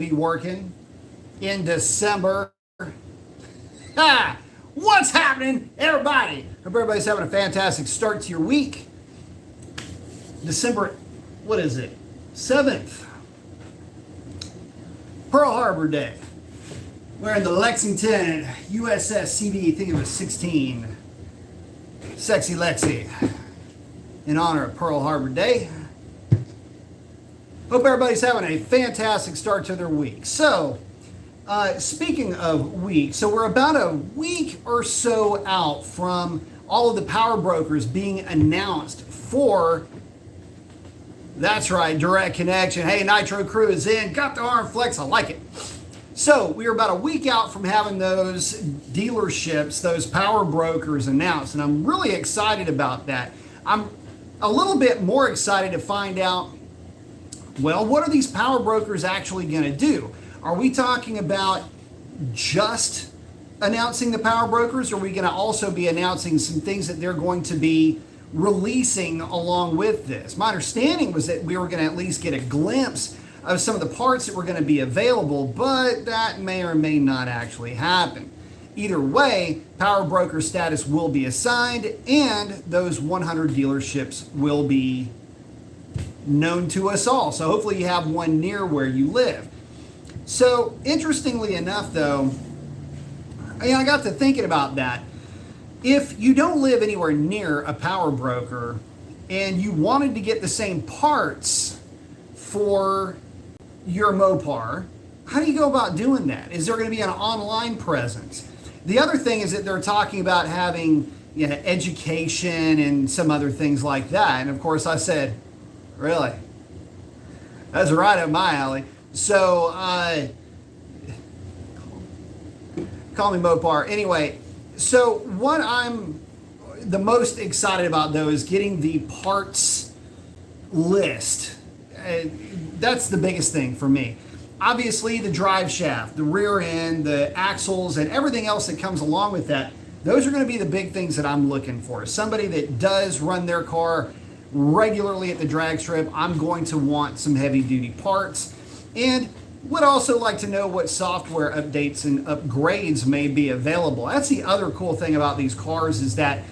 be working in December. Ah, what's happening, everybody? Hope everybody's having a fantastic start to your week. December, what is it? 7th. Pearl Harbor Day. We're in the Lexington USS CD, I think it was 16. Sexy Lexi. In honor of Pearl Harbor Day. Hope everybody's having a fantastic start to their week. So, speaking of week, so we're about a week or so out from all of the power brokers being announced for, that's right, direct connection. Hey, Nitro Crew is in, got the arm flex, I like it. So we're about a week out from having those dealerships, those power brokers announced, and I'm really excited about that. I'm a little bit more excited to find out, well, what are these power brokers actually going to do? Are we talking about just announcing the power brokers, or are we going to also be announcing some things that they're going to be releasing along with this? My understanding was that we were going to at least get a glimpse of some of the parts that were going to be available, but that may or may not actually happen. Either way, power broker status will be assigned, and those 100 dealerships will be known to us all. So hopefully you have one near where you live. So interestingly enough, though, I got to thinking about that. If you don't live anywhere near a power broker and you wanted to get the same parts for your Mopar, how do you go about doing that? Is there going to be an online presence? The other thing is that they're talking about having, education and some other things like that. And of course I said, really? That's right up my alley. So, call me Mopar. Anyway, so what I'm the most excited about, though, is getting the parts list. That's the biggest thing for me. Obviously, the drive shaft, the rear end, the axles, and everything else that comes along with that, those are going to be the big things that I'm looking for. Somebody that does run their car regularly at the drag strip, I'm going to want some heavy duty parts, and would also like to know what software updates and upgrades may be available. That's the other cool thing about these cars, is that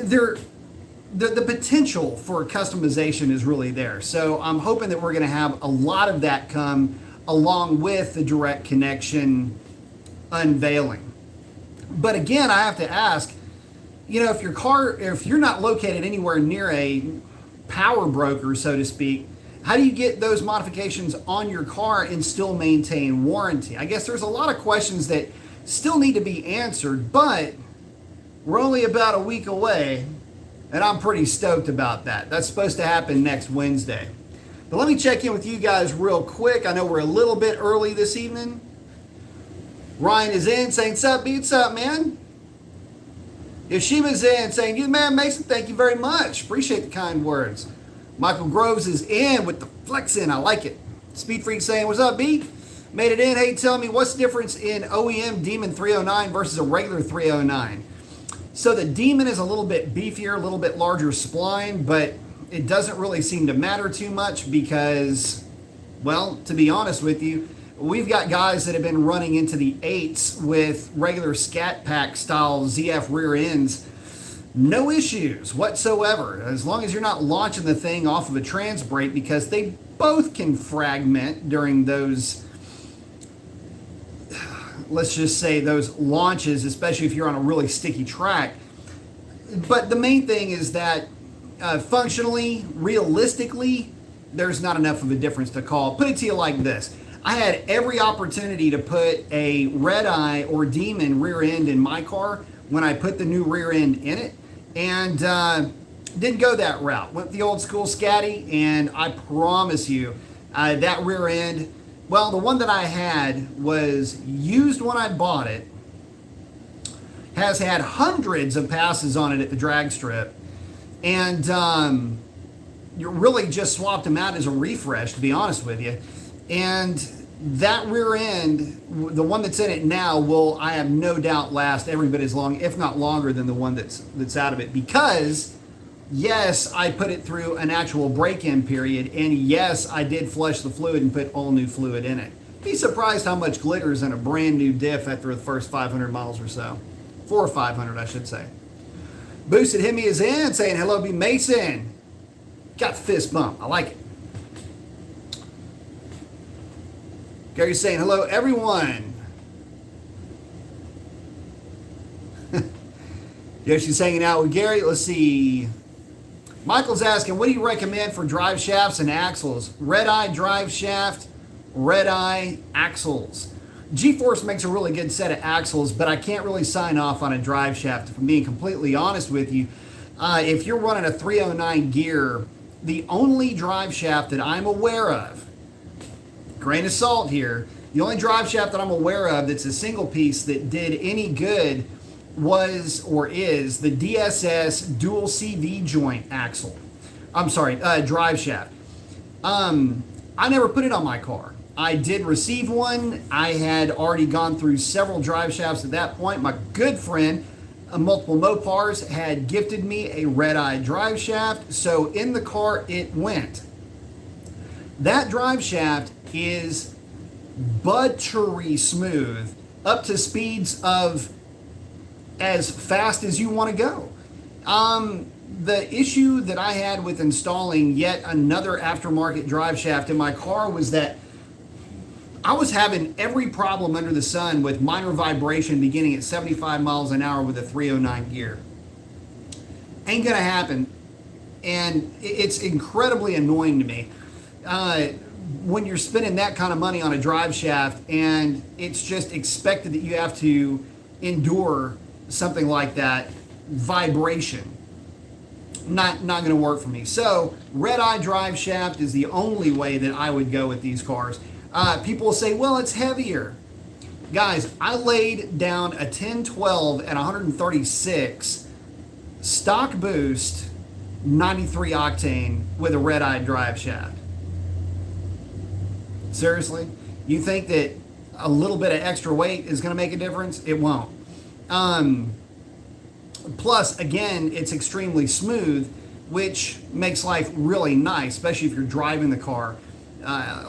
the potential for customization is really there. So I'm hoping that we're going to have a lot of that come along with the direct connection unveiling. But again, I have to ask, if you're not located anywhere near a power broker, so to speak, how do you get those modifications on your car and still maintain warranty? I guess there's a lot of questions that still need to be answered, but we're only about a week away, and I'm pretty stoked about that. That's supposed to happen next Wednesday. But let me check in with you guys real quick. I know we're a little bit early this evening. Ryan is in saying, "Sup, beats up, man." Yoshima's in saying, "You man, Mason, thank you very much. Appreciate the kind words." Michael Groves is in with the flex in. I like it. Speed Freak saying, "What's up, B?" Made it in. Hey, tell me, what's the difference in OEM Demon 309 versus a regular 309? So the Demon is a little bit beefier, a little bit larger spline, but it doesn't really seem to matter too much because, well, to be honest with you, we've got guys that have been running into the 8s with regular Scat Pack style ZF rear ends. No issues whatsoever, as long as you're not launching the thing off of a trans brake, because they both can fragment during those, let's just say, those launches, especially if you're on a really sticky track. But the main thing is that functionally, realistically, there's not enough of a difference to call. Put it to you like this. I had every opportunity to put a Red Eye or Demon rear end in my car when I put the new rear end in it, and didn't go that route. Went the old school Scatty, and I promise you, that rear end, well, the one that I had was used when I bought it, has had hundreds of passes on it at the drag strip, and you really just swapped them out as a refresh, to be honest with you. And that rear end, the one that's in it now, will, I have no doubt, last every bit as long, if not longer, than the one that's out of it, because Yes, I put it through an actual break-in period, and yes, I did flush the fluid and put all new fluid in it. Be surprised how much glitters in a brand new diff after the first 500 miles or so. 4 or 500, I should say. Boosted Hit Me is in, saying hello, B. Mason. Got fist bump. I like it. Gary's saying hello, everyone. Yoshi's hanging out with Gary. Let's see. Michael's asking, what do you recommend for drive shafts and axles? Red Eye drive shaft, Red Eye axles. G-Force makes a really good set of axles, but I can't really sign off on a drive shaft, if I'm being completely honest with you. If you're running a 309 gear, the only drive shaft that I'm aware of, grain of salt here, the only drive shaft that I'm aware of that's a single piece that did any good was or is the DSS dual CV joint axle. I'm sorry, drive shaft. I never put it on my car. I did receive one. I had already gone through several drive shafts at that point. My good friend, multiple Mopars, had gifted me a Red Eye drive shaft. So in the car it went. That drive shaft is buttery smooth up to speeds of as fast as you want to go. The issue that I had with installing yet another aftermarket drive shaft in my car was that I was having every problem under the sun with minor vibration beginning at 75 miles an hour with a 309 gear. Ain't gonna happen. And it's incredibly annoying to me when you're spending that kind of money on a drive shaft and it's just expected that you have to endure something like that vibration. Not going to work for me. So Red Eye drive shaft is the only way that I would go with these cars. People will say, well, it's heavier. Guys, I laid down a 1012 and 136 stock boost 93 octane with a Red Eye drive shaft. Seriously? You think that a little bit of extra weight is going to make a difference? It won't. Plus, again, it's extremely smooth, which makes life really nice, especially if you're driving the car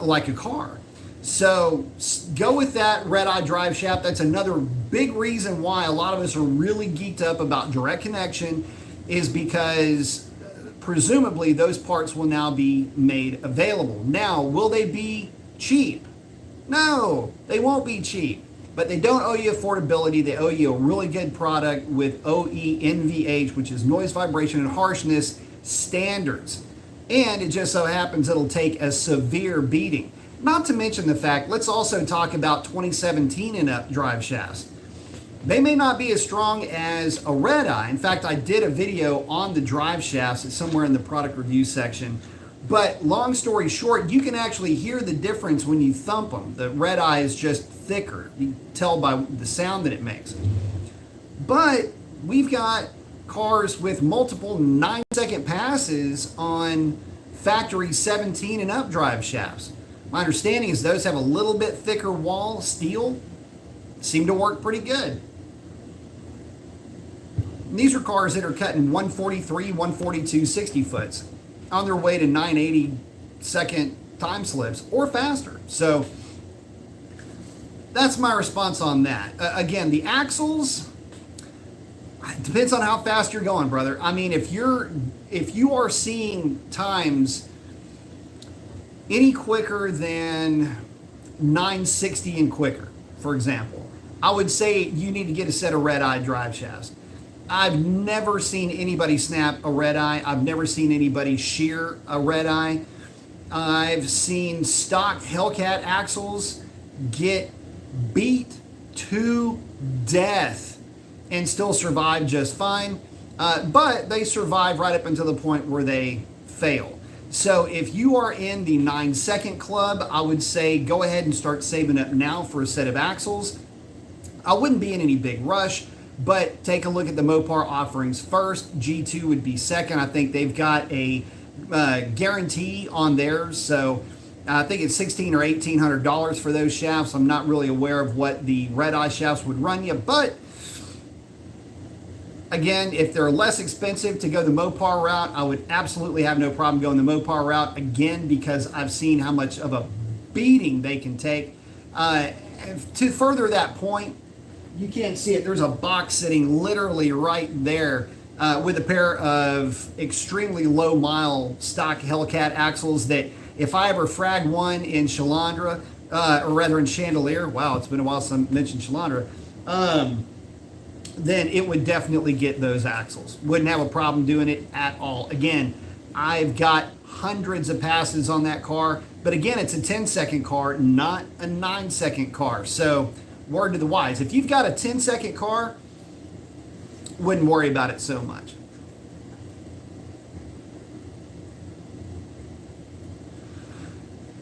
like a car. So go with that Red Eye drive shaft. That's another big reason why a lot of us are really geeked up about direct connection, is because presumably those parts will now be made available. Now, will they be cheap? No, they won't be cheap. But they don't owe you affordability. They owe you a really good product with OENVH, which is noise, vibration, and harshness standards. And it just so happens it'll take a severe beating. Not to mention the fact, let's also talk about 2017 and up drive shafts. They may not be as strong as a Red Eye. In fact, I did a video on the drive shafts. It's somewhere in the product review section. But long story short, you can actually hear the difference when you thump them. The Red Eye is just thicker. You can tell by the sound that it makes. But we've got cars with multiple 9-second passes on factory 17 and up drive shafts. My understanding is those have a little bit thicker wall steel. Seem to work pretty good. And these are cars that are cutting 143, 142 60 foots on their way to 980 second time slips or faster. So that's my response on that. Again, the axles, it depends on how fast you're going, brother. I mean, if you are seeing times any quicker than 960 and quicker, for example, I would say you need to get a set of Red Eye drive shafts. I've never seen anybody snap a Red Eye. I've never seen anybody shear a Red Eye. I've seen stock Hellcat axles get beat to death and still survive just fine. But they survive right up until the point where they fail. So if you are in the 9-second club, I would say go ahead and start saving up now for a set of axles. I wouldn't be in any big rush, but take a look at the Mopar offerings first. G2 would be second. I think they've got a guarantee on theirs, so I think it's $1,600 or $1,800 for those shafts. I'm not really aware of what the Red Eye shafts would run you, but Again, if they're less expensive to go the Mopar route, I would absolutely have no problem going the Mopar route, again, because I've seen how much of a beating they can take. To further that point, you can't see it. There's a box sitting literally right there with a pair of extremely low mile stock Hellcat axles that if I ever frag one in Shalandra, or rather in Chandelier, wow, it's been a while since I mentioned Shalandra, then it would definitely get those axles. Wouldn't have a problem doing it at all. Again, I've got hundreds of passes on that car, but again, it's a 10-second car, not a 9-second car. So, word to the wise, if you've got a 10-second car, wouldn't worry about it so much.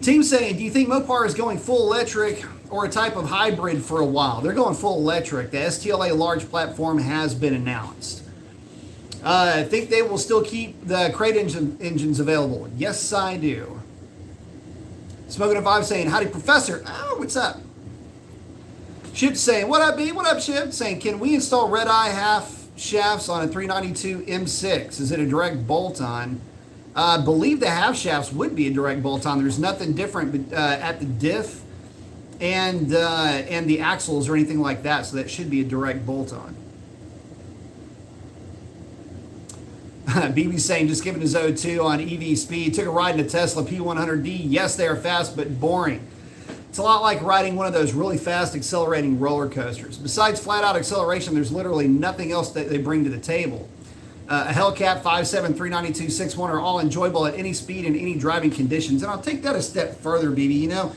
Team saying, do you think Mopar is going full electric or a type of hybrid for a while? They're going full electric. The STLA large platform has been announced. I think they will still keep the crate engines available. Yes, I do. Smoking a Vibe saying, howdy, Professor. Oh, what's up? Ship saying, what up, B? What up, Ship? Saying, can we install red eye half shafts on a 392 M6? Is it a direct bolt-on? I believe the half shafts would be a direct bolt-on. There's nothing different at the diff and the axles or anything like that, so that should be a direct bolt-on. BB's saying, just giving his O2 on EV speed. Took a ride in a Tesla P100D. Yes, they are fast, but boring. It's a lot like riding one of those really fast accelerating roller coasters. Besides flat-out acceleration, there's literally nothing else that they bring to the table. A Hellcat 5.7, 392, 6.1 are all enjoyable at any speed and any driving conditions. And I'll take that a step further, BB. You know,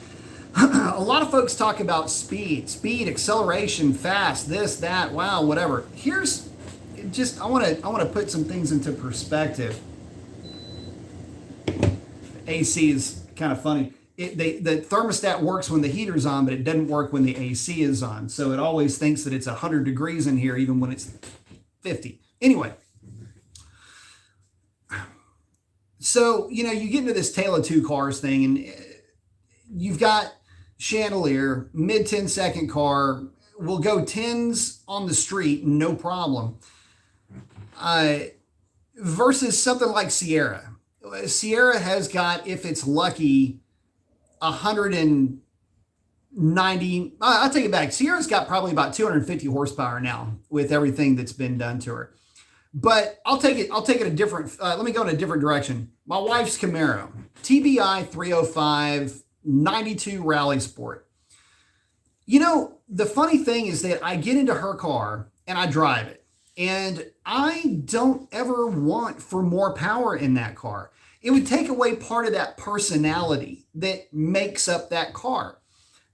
a lot of folks talk about speed, acceleration, fast, this, that, wow, whatever. Here's just, I want to put some things into perspective. AC is kind of funny. The thermostat works when the heater's on, but it doesn't work when the AC is on. So it always thinks that it's 100 degrees in here, even when it's 50. Anyway. So, you know, you get into this tale of two cars thing, and you've got Chandelier, mid 10-second car, will go 10s on the street, no problem. Versus something like Sierra. Sierra has got, if it's lucky, 190. I'll take it back. Sierra's got probably about 250 horsepower now with everything that's been done to her. But I'll take it a different, let me go in a different direction. My wife's Camaro, TBI 305, 92 Rally Sport. You know, the funny thing is that I get into her car and I drive it. And I don't ever want for more power in that car. It would take away part of that personality that makes up that car.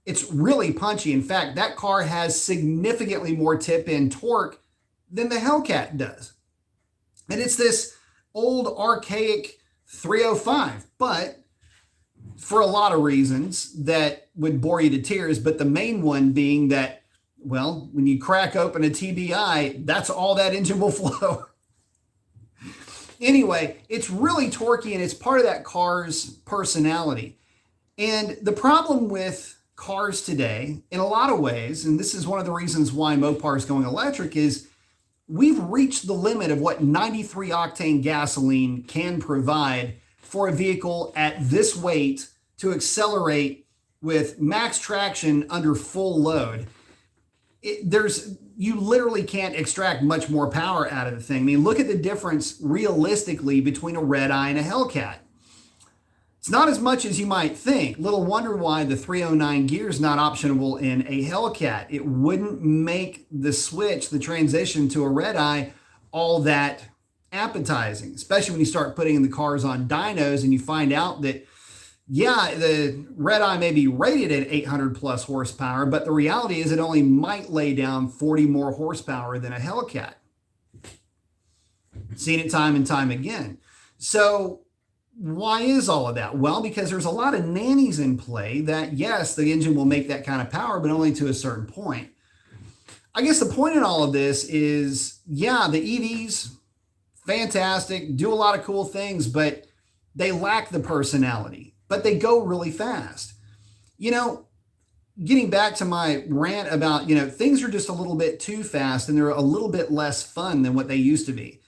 It's really punchy. In fact, that car has significantly more tip-in torque than the Hellcat does. And it's this old archaic 305, but for a lot of reasons that would bore you to tears, but the main one being that, well, when you crack open a TBI, that's all that engine will flow. Anyway, it's really torquey and it's part of that car's personality. And the problem with cars today, in a lot of ways, and this is one of the reasons why Mopar is going electric, is we've reached the limit of what 93 octane gasoline can provide for a vehicle at this weight to accelerate with max traction under full load. You literally can't extract much more power out of the thing. I mean, look at the difference realistically between a red eye and a Hellcat. It's not as much as you might think. Little wonder why the 309 gear is not optionable in a Hellcat. It wouldn't make the switch, the transition to a red eye, all that appetizing, especially when you start putting the cars on dynos and you find out that, yeah, the red eye may be rated at 800 plus horsepower, but the reality is it only might lay down 40 more horsepower than a Hellcat. Seen it time and time again. So why is all of that? Well, because there's a lot of nannies in play that, yes, the engine will make that kind of power, but only to a certain point. I guess the point in all of this is, yeah, the EVs, fantastic, do a lot of cool things, but they lack the personality, but they go really fast. You know, getting back to my rant about, things are just a little bit too fast and they're a little bit less fun than what they used to be.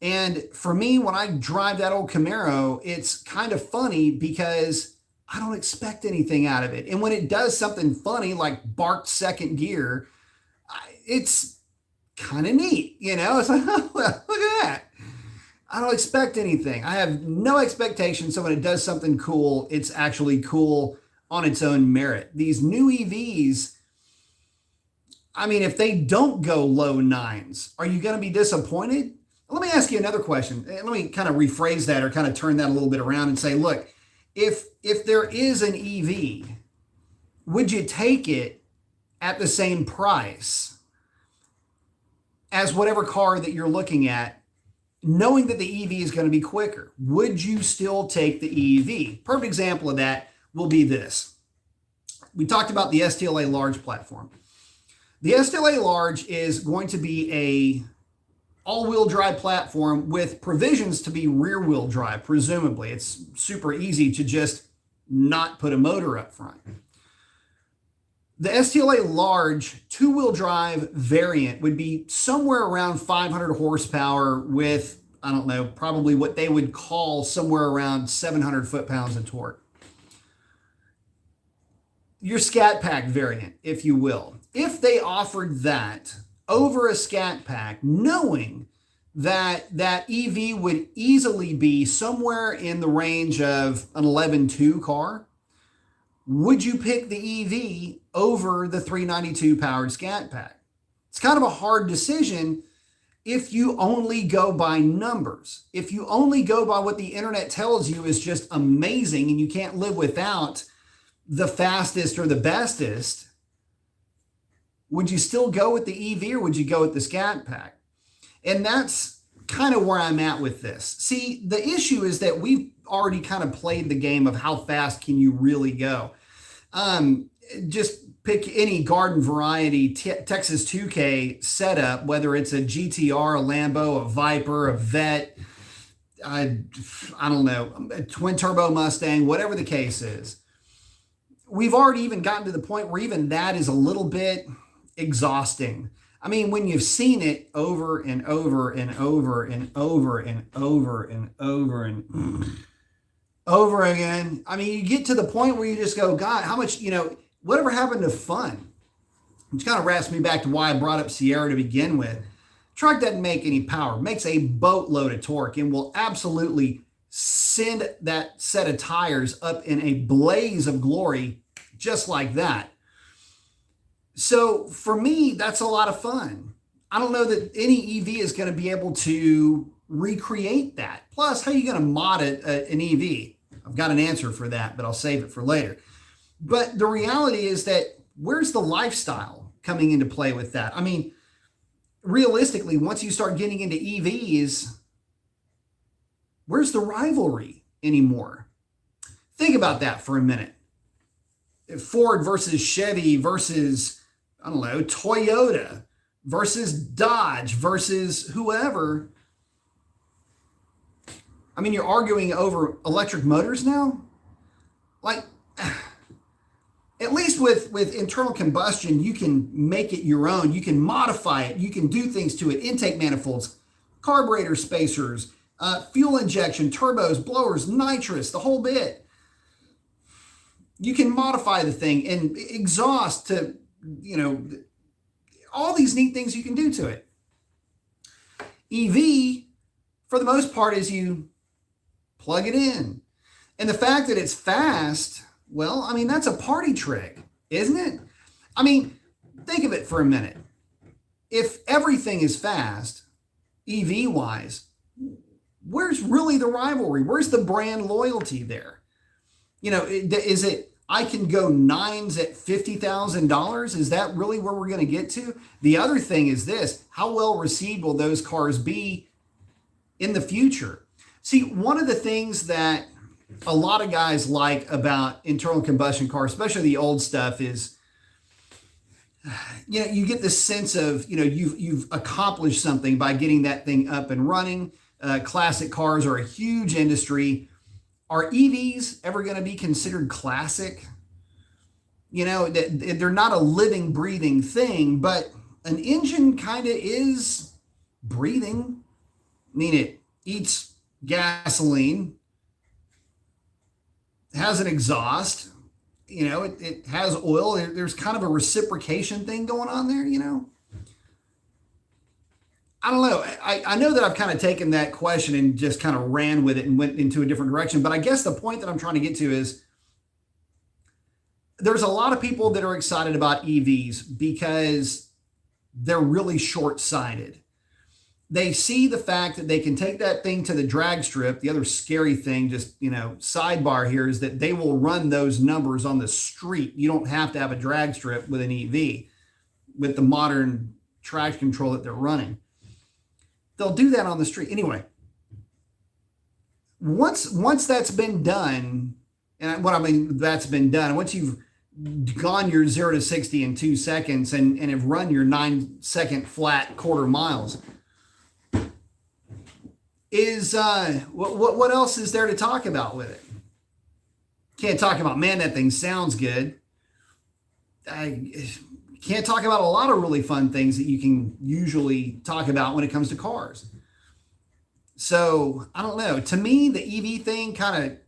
And for me, when I drive that old Camaro, it's kind of funny because I don't expect anything out of it. And when it does something funny, like bark second gear, it's kind of neat. It's like, oh, well, look at that. I don't expect anything. I have no expectation. So when it does something cool, it's actually cool on its own merit. These new EVs, I mean, if they don't go low nines, are you going to be disappointed? Let me ask you another question. Let me kind of rephrase that or kind of turn that a little bit around and say, look, if there is an EV, would you take it at the same price as whatever car that you're looking at, knowing that the EV is going to be quicker? Would you still take the EV? Perfect example of that will be this. We talked about the STLA Large platform. The STLA Large is going to be a all-wheel drive platform with provisions to be rear-wheel drive, presumably. It's super easy to just not put a motor up front. The STLA Large two-wheel drive variant would be somewhere around 500 horsepower with, I don't know, probably what they would call somewhere around 700 foot-pounds of torque. Your Scat Pack variant, if you will. If they offered that over a Scat Pack, knowing that that EV would easily be somewhere in the range of an 11.2 car, would you pick the EV over the 392 powered Scat Pack? It's kind of a hard decision if you only go by numbers. If you only go by what the internet tells you is just amazing and you can't live without the fastest or the bestest, would you still go with the EV or would you go with the Scat Pack? And that's kind of where I'm at with this. See, the issue is that we've already kind of played the game of how fast can you really go. Just pick any garden variety Texas 2K setup, whether it's a GTR, a Lambo, a Viper, a Vet, I don't know, a twin turbo Mustang, whatever the case is. We've already even gotten to the point where even that is a little bit exhausting. I mean, when you've seen it over and over and over and over and over and over and over again, I mean, you get to the point where you just go, God, how much, whatever happened to fun? Which kind of wraps me back to why I brought up Sierra to begin with. Truck doesn't make any power, makes a boatload of torque, and will absolutely send that set of tires up in a blaze of glory just like that. So for me, that's a lot of fun. I don't know that any EV is going to be able to recreate that. Plus, how are you going to mod an EV? I've got an answer for that, but I'll save it for later. But the reality is that where's the lifestyle coming into play with that? I mean, realistically, once you start getting into EVs, where's the rivalry anymore? Think about that for a minute. Ford versus Chevy versus, I don't know, Toyota versus Dodge versus whoever. I mean, you're arguing over electric motors now? Like, at least with internal combustion, you can make it your own. You can modify it. You can do things to it. Intake manifolds, carburetor spacers, fuel injection, turbos, blowers, nitrous, the whole bit. You can modify the thing and exhaust to, all these neat things you can do to it. EV, for the most part, is you plug it in. And the fact that it's fast, well, I mean, that's a party trick, isn't it? I mean, think of it for a minute. If everything is fast, EV-wise, where's really the rivalry? Where's the brand loyalty there? Is it, I can go nines at $50,000? Is that really where we're going to get to? The other thing is this: how well received will those cars be in the future? See, one of the things that a lot of guys like about internal combustion cars, especially the old stuff, is, you get this sense of, you've accomplished something by getting that thing up and running. Classic cars are a huge industry. Are EVs ever going to be considered classic? they're not a living, breathing thing, but an engine kind of is breathing. I mean, it eats gasoline, has an exhaust, it has oil. There's kind of a reciprocation thing going on there, I don't know. I know that I've kind of taken that question and just kind of ran with it and went into a different direction. But I guess the point that I'm trying to get to is there's a lot of people that are excited about EVs because they're really short-sighted. They see the fact that they can take that thing to the drag strip. The other scary thing, just, sidebar here, is that they will run those numbers on the street. You don't have to have a drag strip with an EV with the modern traction control that they're running. They'll do that on the street. Anyway, once that's been done, and what I mean that's been done, once you've gone your 0 to 60 in 2 seconds and have run your 9-second flat quarter miles, is what else is there to talk about with it? Can't talk about, man, that thing sounds good. I can't talk about a lot of really fun things that you can usually talk about when it comes to cars. So I don't know. To me, the EV thing kind of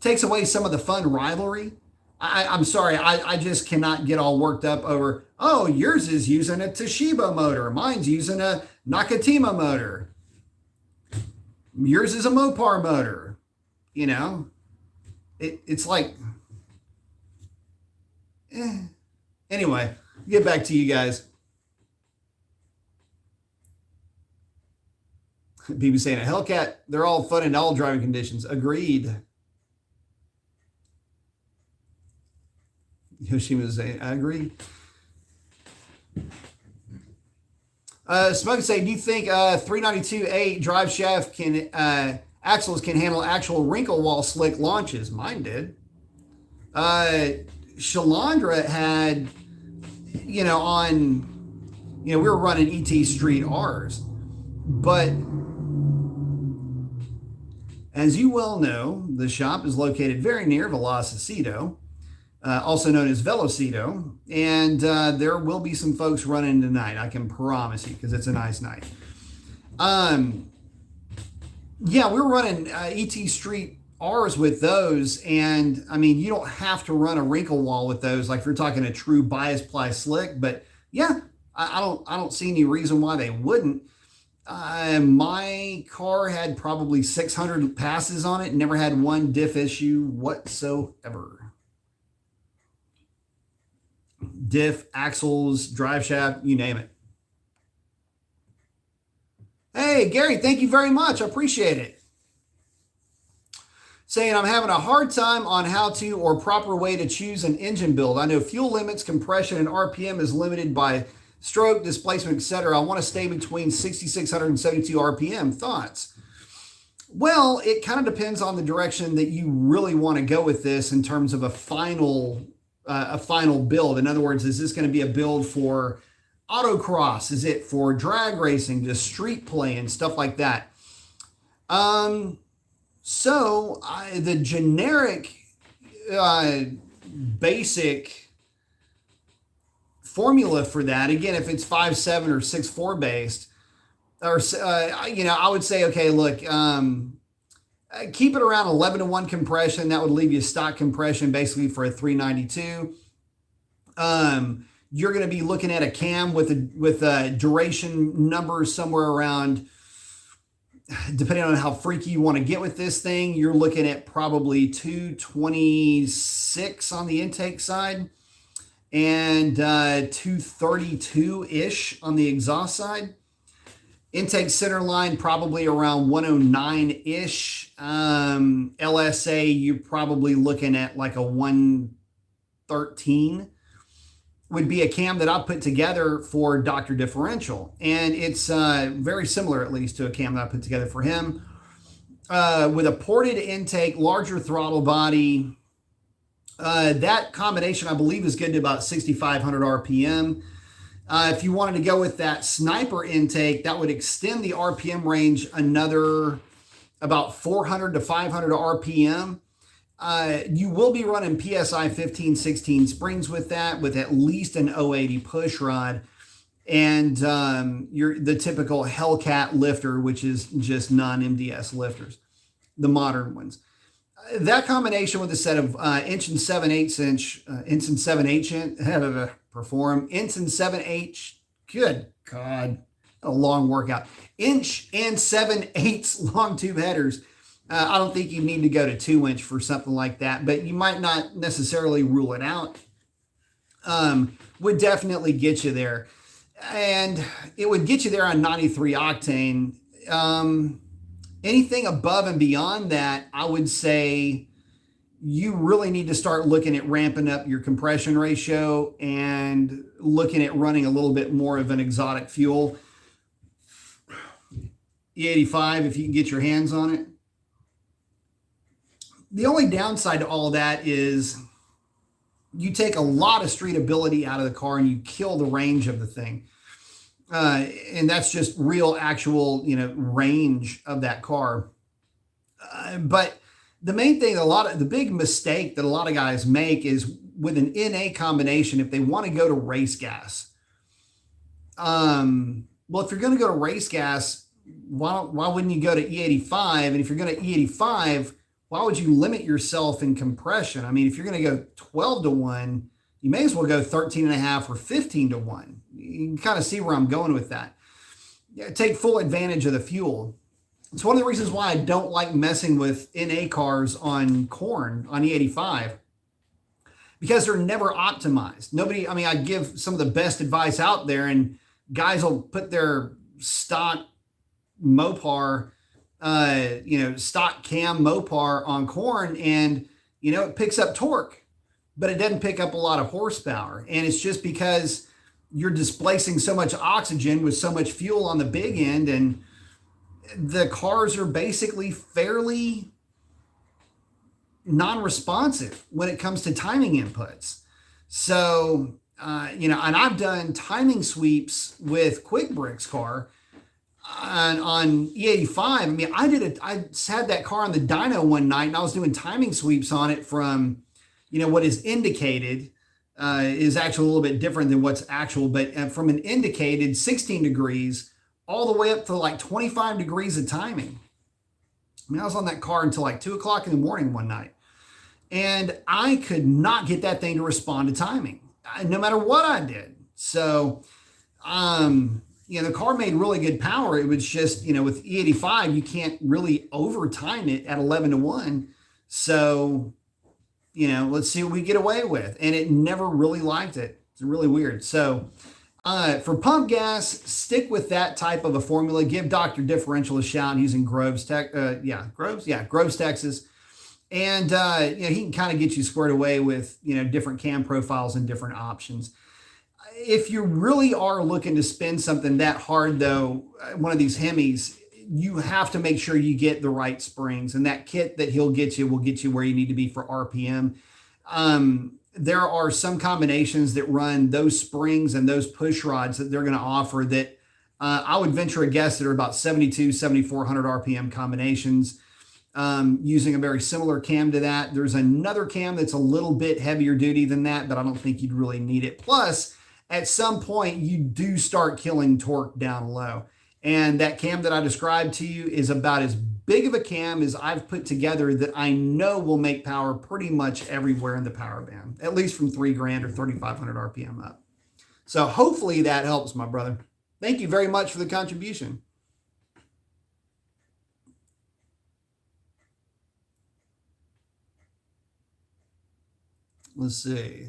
takes away some of the fun rivalry. I'm sorry. I just cannot get all worked up over, oh, yours is using a Toshiba motor. Mine's using a Nakajima motor. Yours is a Mopar motor. It's like, Anyway, get back to you guys. People saying a Hellcat, they're all fun in all driving conditions. Agreed. Yoshima saying, I agree. Smug say, do you think 392A drive shaft axles can handle actual wrinkle wall slick launches? Mine did. Shalandra had, we were running ET Street R's, but as you well know, the shop is located very near Velocito, also known as Velocito, and there will be some folks running tonight, I can promise you, because it's a nice night. Yeah, we're running ET Street R's with those, and I mean, you don't have to run a wrinkle wall with those, like if you're talking a true bias ply slick, but yeah, I don't see any reason why they wouldn't. My car had probably 600 passes on it, never had one diff issue whatsoever. Diff, axles, drive shaft, you name it. Hey, Gary, thank you very much. I appreciate it. Saying I'm having a hard time on how to or proper way to choose an engine build. I know fuel limits, compression, and RPM is limited by stroke, displacement, etc. I want to stay between 6,600 and 72 RPM. Thoughts? Well, it kind of depends on the direction that you really want to go with this in terms of a final build. In other words, is this going to be a build for autocross? Is it for drag racing, just street play and stuff like that? So the generic basic formula for that, again, if it's 5.7 or 6.4 based, or I would say, okay, look, keep it around 11-to-1 compression. That would leave you stock compression basically for a 392. You're going to be looking at a cam with a duration number somewhere around, depending on how freaky you want to get with this thing, you're looking at probably 226 on the intake side and 232-ish on the exhaust side. Intake center line probably around 109-ish. LSA, you're probably looking at like a 113. Would be a cam that I put together for Dr. Differential. And it's very similar, at least, to a cam that I put together for him. With a ported intake, larger throttle body. That combination, I believe, is good to about 6,500 RPM. If you wanted to go with that sniper intake, that would extend the RPM range another about 400 to 500 RPM. You will be running PSI 15, 16 springs with that, with at least an 080 push rod, and the typical Hellcat lifter, which is just non-MDS lifters, the modern ones. That combination with a set of inch and 7/8 inch, inch and 7/8 inch, perform inch and 7/8, good God, a long workout, inch and 7/8 long tube headers. I don't think you need to go to 2-inch for something like that, but you might not necessarily rule it out. Would definitely get you there. And it would get you there on 93 octane. Anything above and beyond that, I would say you really need to start looking at ramping up your compression ratio and looking at running a little bit more of an exotic fuel. E85, if you can get your hands on it. The only downside to all that is you take a lot of street ability out of the car and you kill the range of the thing. And that's just real actual, range of that car. But the main thing, the big mistake that a lot of guys make is with an NA combination, if they want to go to race gas. Well, if you're going to go to race gas, why wouldn't you go to E85? And if you're going to E85, why would you limit yourself in compression? I mean, if you're going to go 12 to 1, you may as well go 13.5 or 15 to 1. You can kind of see where I'm going with that. Take full advantage of the fuel. It's one of the reasons why I don't like messing with NA cars on corn, on E85, because they're never optimized. I give some of the best advice out there, and guys will put their stock Mopar, stock cam Mopar on corn, and, it picks up torque, but it doesn't pick up a lot of horsepower. And it's just because you're displacing so much oxygen with so much fuel on the big end, and the cars are basically fairly non-responsive when it comes to timing inputs. So, and I've done timing sweeps with Quick Brick's car on E85. I mean, I had that car on the dyno one night, and I was doing timing sweeps on it from, what is indicated is actually a little bit different than what's actual, but from an indicated 16 degrees all the way up to like 25 degrees of timing. I mean, I was on that car until like 2 o'clock in the morning one night, and I could not get that thing to respond to timing, no matter what I did. So, the car made really good power. It was just, with E85, you can't really overtime it at 11 to 1. So, let's see what we get away with. And it never really liked it. It's really weird. So, for pump gas, stick with that type of a formula. Give Dr. Differential a shout. He's in Groves, Groves, Texas. And, he can kind of get you squared away with, different cam profiles and different options. If you really are looking to spin something that hard, though, one of these Hemis, you have to make sure you get the right springs, and that kit that he'll get you will get you where you need to be for RPM. There are some combinations that run those springs and those push rods that they're going to offer that I would venture a guess that are about 7,400 RPM combinations, using a very similar cam to that. There's another cam that's a little bit heavier duty than that, but I don't think you'd really need it. Plus, at some point, you do start killing torque down low. And that cam that I described to you is about as big of a cam as I've put together that I know will make power pretty much everywhere in the power band, at least from $3,000 or 3,500 RPM up. So hopefully that helps, my brother. Thank you very much for the contribution. Let's see.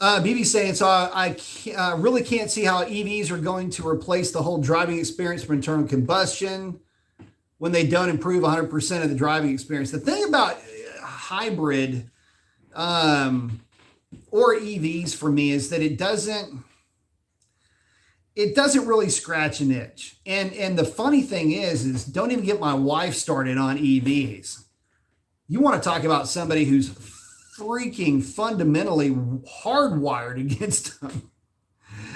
BB saying, so I really can't see how EVs are going to replace the whole driving experience from internal combustion when they don't improve 100% of the driving experience. The thing about hybrid or EVs for me is that it doesn't really scratch an itch. And the funny thing is don't even get my wife started on EVs. You want to talk about somebody who's freaking fundamentally hardwired against them.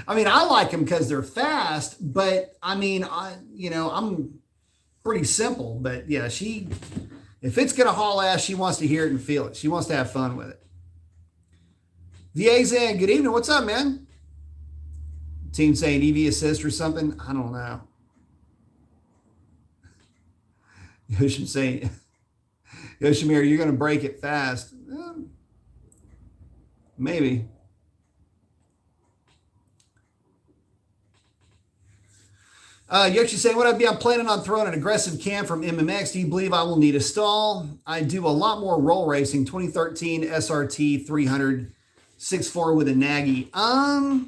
I mean, I like them because they're fast, but I mean, I'm pretty simple, but yeah, if it's going to haul ass, she wants to hear it and feel it. She wants to have fun with it. VA's in. Good evening. What's up, man? Team saying EV assist or something. I don't know. Yoshim saying, Yoshimir, you're going to break it fast. Maybe. Yoshi saying, what I'm planning on throwing an aggressive cam from MMX. Do you believe I will need a stall? I do a lot more roll racing. 2013 SRT 300 6.4 with a Nagy. I'll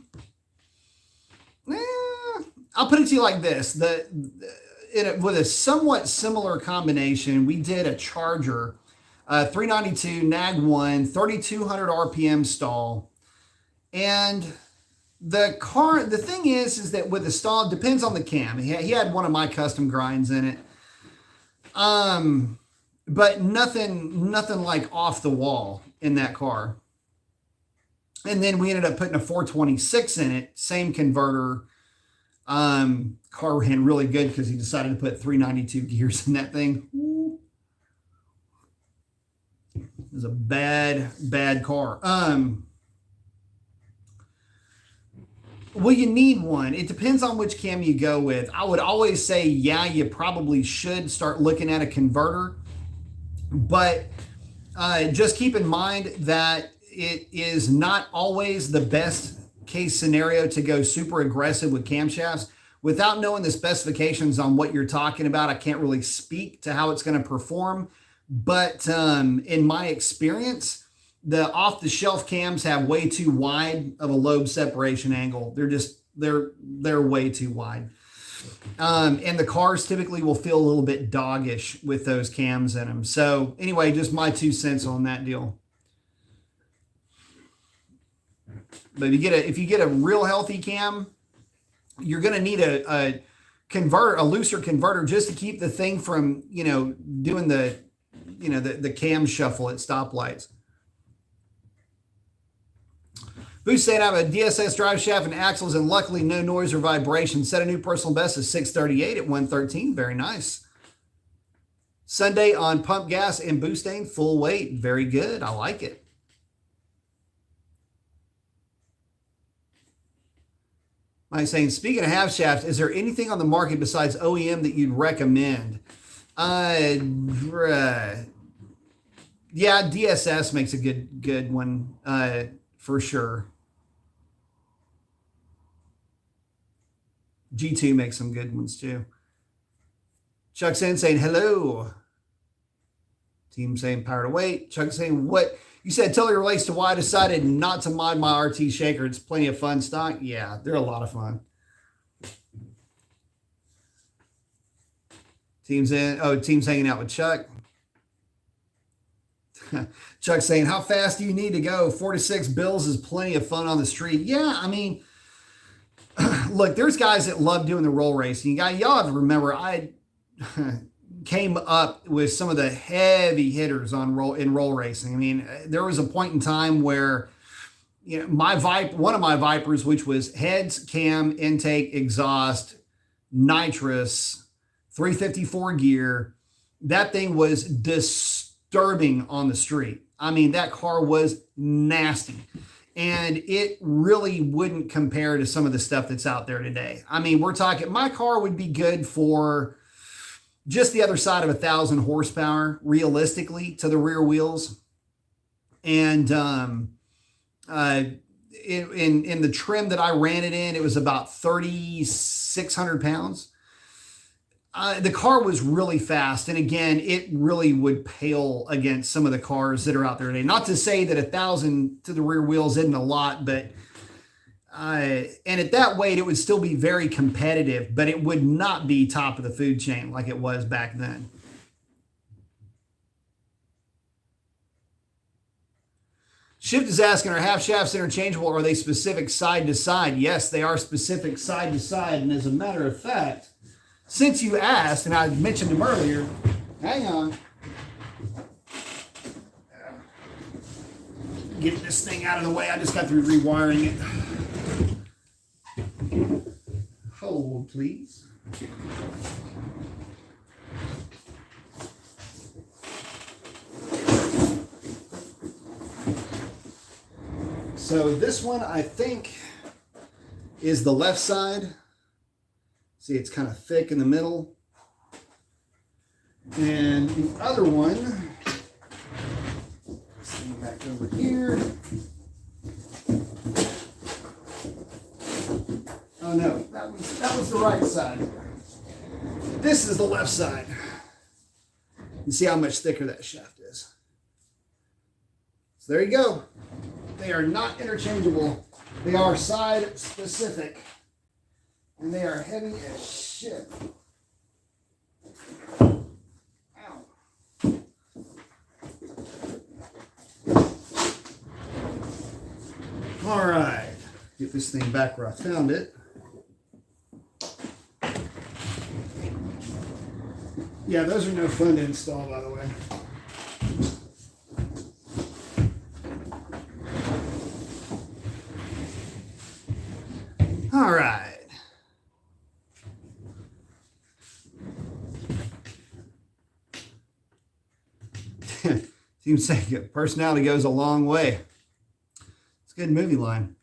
put it to you like this. With a somewhat similar combination, we did a Charger, 392 Nag 1, 3,200 RPM stall. And the thing is that with the stall, it depends on the cam. He had one of my custom grinds in it. But nothing like off the wall in that car. And then we ended up putting a 426 in it, same converter. Car ran really good because he decided to put 392 gears in that thing. It was a bad car. Well, you need one. It depends on which cam you go with. I would always say, yeah, you probably should start looking at a converter. But just keep in mind that it is not always the best case scenario to go super aggressive with camshafts. Without knowing the specifications on what you're talking about, I can't really speak to how it's going to perform. But in my experience, the off-the-shelf cams have way too wide of a lobe separation angle. They're way too wide. And the cars typically will feel a little bit doggish with those cams in them. So anyway, just my 2 cents on that deal. But if you get a real healthy cam, you're going to need a looser converter just to keep the thing from, doing the cam shuffle at stoplights. Boost saying I have a DSS drive shaft and axles and luckily no noise or vibration. Set a new personal best of 638 at 113. Very nice. Sunday on pump gas and boosting full weight. Very good. I like it. I'm saying, speaking of half shafts, is there anything on the market besides OEM that you'd recommend? Yeah, DSS makes a good one for sure. G2 makes some good ones too. Chuck saying hello. Team saying power to weight. Chuck saying what? You said totally relates to why I decided not to mod my RT shaker. It's plenty of fun stock. Yeah, they're a lot of fun. Team's hanging out with Chuck. Chuck saying, how fast do you need to go? 4 to 6 bills is plenty of fun on the street. Yeah, I mean, look, there's guys that love doing the roll racing. Y'all have to remember, I came up with some of the heavy hitters in roll racing. I mean, there was a point in time where one of my Vipers, which was heads, cam, intake, exhaust, nitrous, 354 gear, that thing was disturbing on the street. I mean, that car was nasty. And it really wouldn't compare to some of the stuff that's out there today. I mean, we're talking, my car would be good for just the other side of 1,000 horsepower, realistically, to the rear wheels. And in the trim that I ran it in, it was about 3,600 pounds. The car was really fast. And again, it really would pale against some of the cars that are out there today. Not to say that 1,000 to the rear wheels isn't a lot, but and at that weight, it would still be very competitive, but it would not be top of the food chain like it was back then. Shift is asking, are half shafts interchangeable or are they specific side to side? Yes, they are specific side to side. And as a matter of fact, since you asked, and I mentioned them earlier, hang on. Get this thing out of the way. I just got through rewiring it. Hold, please. So this one, I think, is the left side. See, it's kind of thick in the middle. And the other one, let's see, back over here. Oh no, that was the right side. This is the left side. You see how much thicker that shaft is. So there you go. They are not interchangeable. They are side specific. And they are heavy as shit. All right, get this thing back where I found it. Yeah, those are no fun to install, by the way. All right. Seems like personality goes a long way. It's a good movie line.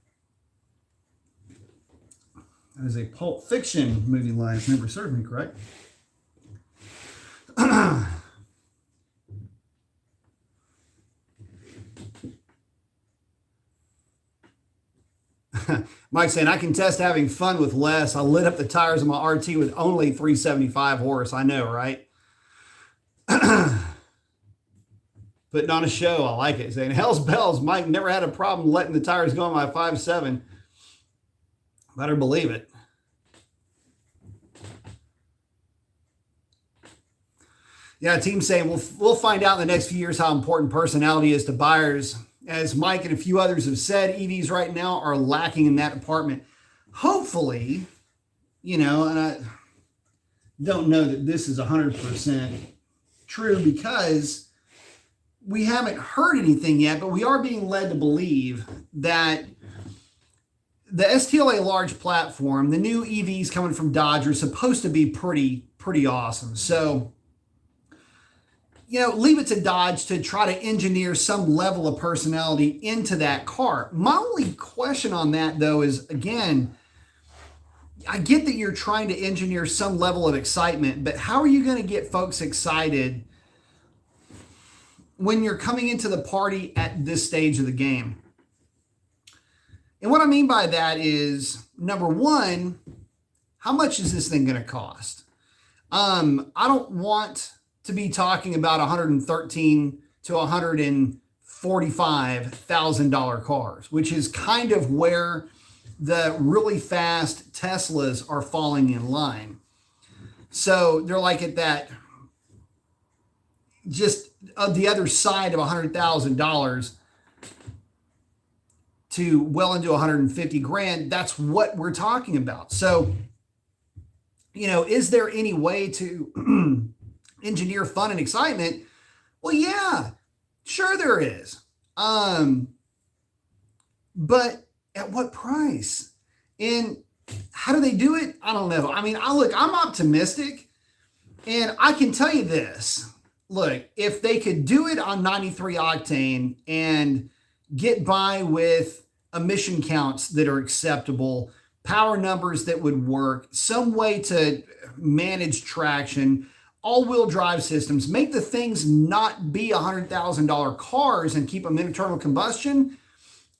That is a Pulp Fiction movie line, if memory serves me correct. Mike saying, I can test having fun with less. I lit up the tires of my RT with only 375 horse. I know, right? Putting on a show. I like it. Saying, hell's bells. Mike never had a problem letting the tires go on my 5.7. Better believe it. Yeah, team saying, we'll find out in the next few years how important personality is to buyers. As Mike and a few others have said, EVs right now are lacking in that department. Hopefully, you know, and I don't know that this is 100% true because we haven't heard anything yet, but we are being led to believe that the STLA large platform, the new EVs coming from Dodge, are supposed to be pretty awesome. So, you know, leave it to Dodge to try to engineer some level of personality into that car. My only question on that, though, is, again, I get that you're trying to engineer some level of excitement, but how are you going to get folks excited when you're coming into the party at this stage of the game? And what I mean by that is, number one, how much is this thing going to cost? I don't want to be talking about $113,000 to $145,000 cars, which is kind of where the really fast Teslas are falling in line. So they're like at that, just the other side of $100,000 to well into 150 grand. That's what we're talking about. So, you know, is there any way to engineer fun and excitement? Well, yeah, sure there is. But at what price? And how do they do it? I don't know. I mean, I'm optimistic, and I can tell you this. Look, if they could do it on 93 octane and get by with emission counts that are acceptable, power numbers that would work, some way to manage traction, all-wheel drive systems, make the things not be $100,000 cars and keep them internal combustion,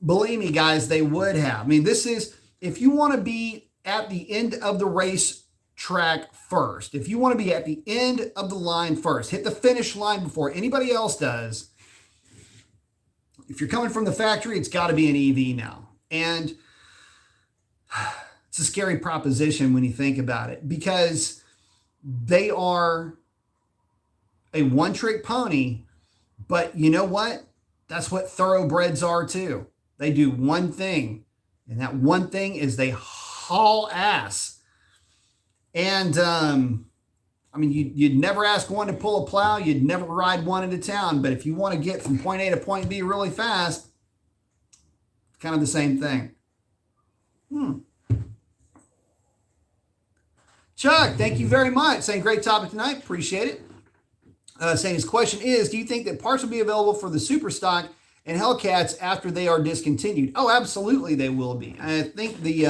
believe me, guys, they would have. I mean, this is, if you want to be at the end of the race track first, if you want to be at the end of the line first, hit the finish line before anybody else does, if you're coming from the factory, it's got to be an EV now. And it's a scary proposition when you think about it, because they are a one-trick pony, but you know what? That's what thoroughbreds are too. They do one thing, and that one thing is they haul ass. And I mean, you'd never ask one to pull a plow. You'd never ride one into town. But if you want to get from point A to point B really fast, it's kind of the same thing. Chuck, thank you very much. Saying great topic tonight. Appreciate it. Saying his question is, do you think that parts will be available for the super stock and Hellcats after they are discontinued? Oh, absolutely they will be. I think the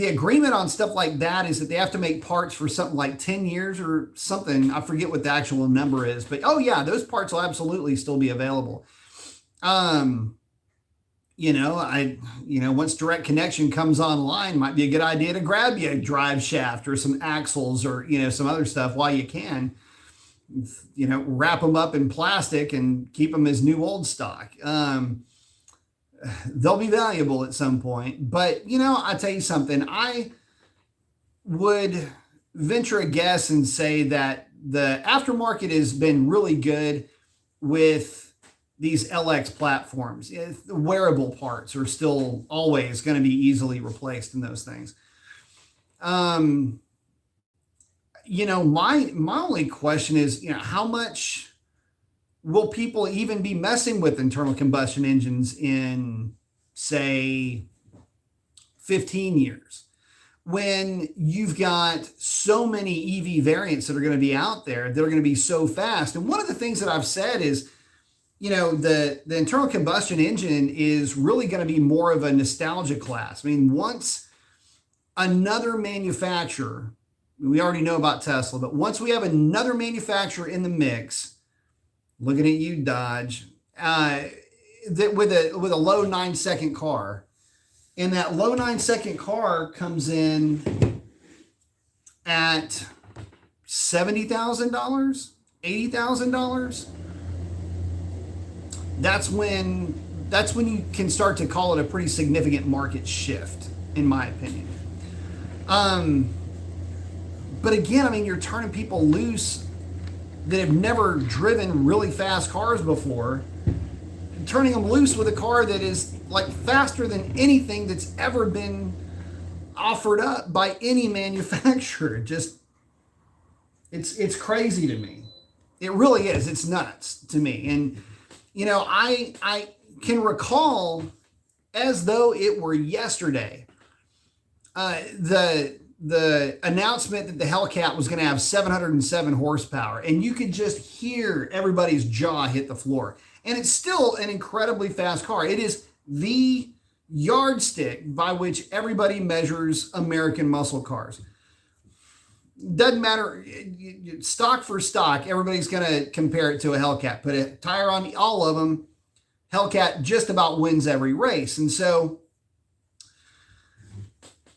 agreement on stuff like that is that they have to make parts for something like 10 years or something. I forget what the actual number is, but oh yeah, those parts will absolutely still be available. Once direct connection comes online, might be a good idea to grab you a drive shaft or some axles or, some other stuff while you can, wrap them up in plastic and keep them as new old stock. They'll be valuable at some point, but I tell you something, I would venture a guess and say that the aftermarket has been really good with these LX platforms. The wearable parts are still always going to be easily replaced in those things. My only question is, how much will people even be messing with internal combustion engines in, say, 15 years? When you've got so many EV variants that are going to be out there that are going to be so fast. And one of the things that I've said is, the internal combustion engine is really going to be more of a nostalgia class. I mean, once another manufacturer, we already know about Tesla, but once we have another manufacturer in the mix, looking at you, Dodge, that with a low 9-second car, and that low 9-second car comes in at $70,000, $80,000. That's when you can start to call it a pretty significant market shift, in my opinion. But again, you're turning people loose that have never driven really fast cars before, turning them loose with a car that is like faster than anything that's ever been offered up by any manufacturer. It's crazy to me. It really is. It's nuts to me. And I can recall as though it were yesterday, the announcement that the Hellcat was going to have 707 horsepower, and you could just hear everybody's jaw hit the floor. And it's still an incredibly fast car. It is the yardstick by which everybody measures American muscle cars. Doesn't matter, stock for stock, everybody's going to compare it to a Hellcat. Put a tire on all of them, Hellcat just about wins every race. And so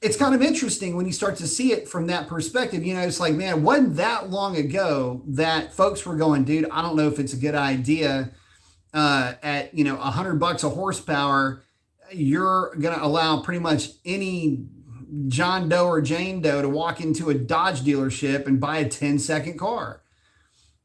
it's kind of interesting when you start to see it from that perspective. It's like, man, it wasn't that long ago that folks were going, dude, I don't know if it's a good idea at $100 a horsepower. You're going to allow pretty much any John Doe or Jane Doe to walk into a Dodge dealership and buy a 10-second car.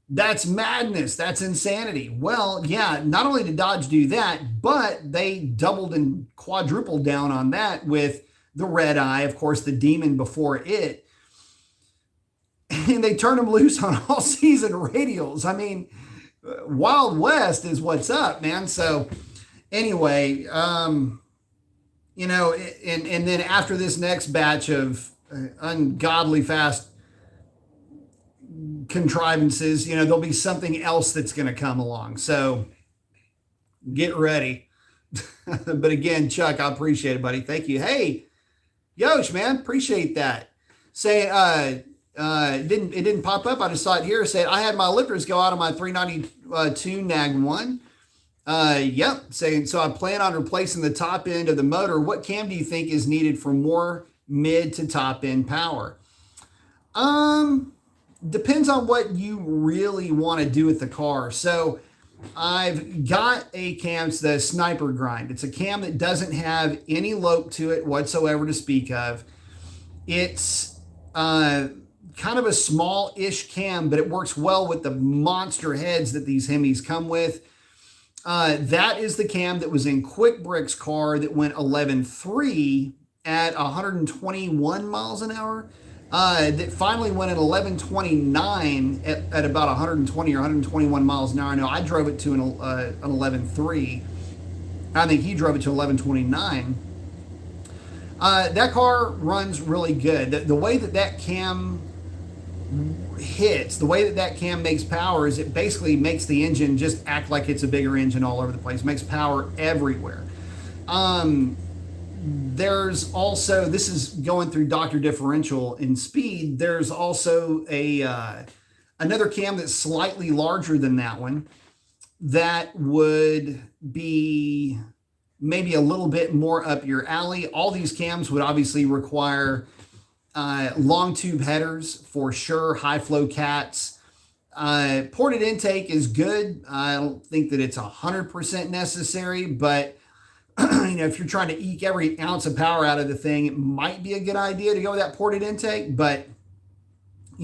That's madness. That's insanity. Well, yeah, not only did Dodge do that, but they doubled and quadrupled down on that with the Red Eye, of course, the Demon before it. And they turned them loose on all-season radials. Wild West is what's up, man. So anyway, and then after this next batch of ungodly fast contrivances, there'll be something else that's going to come along. So get ready. But again, Chuck, I appreciate it, buddy. Thank you. Hey, Yosh, man, appreciate that. Say, it didn't pop up. I just saw it here. It said I had my lifters go out on my 392 Nag 1. Yep. Saying, so I plan on replacing the top end of the motor. What cam do you think is needed for more mid to top end power? Depends on what you really want to do with the car. So I've got a cam, it's the Sniper Grind. It's a cam that doesn't have any lope to it whatsoever to speak of. It's kind of a small-ish cam, but it works well with the monster heads that these Hemis come with. That is the cam that was in Quick Brick's car that went 11.3 at 121 miles an hour. That finally went at 11.29 at about 120 or 121 miles an hour. Now, I drove it to an 11.3. I think he drove it to 11.29. That car runs really good. The way that cam hits, the way that that cam makes power is it basically makes the engine just act like it's a bigger engine all over the place. It makes power everywhere. There's also, this is going through Dr. Differential in speed. There's also another cam that's slightly larger than that one that would be maybe a little bit more up your alley. All these cams would obviously require long tube headers for sure, high flow cats. Ported intake is good. I don't think that it's 100% necessary, but if you're trying to eke every ounce of power out of the thing, it might be a good idea to go with that ported intake, but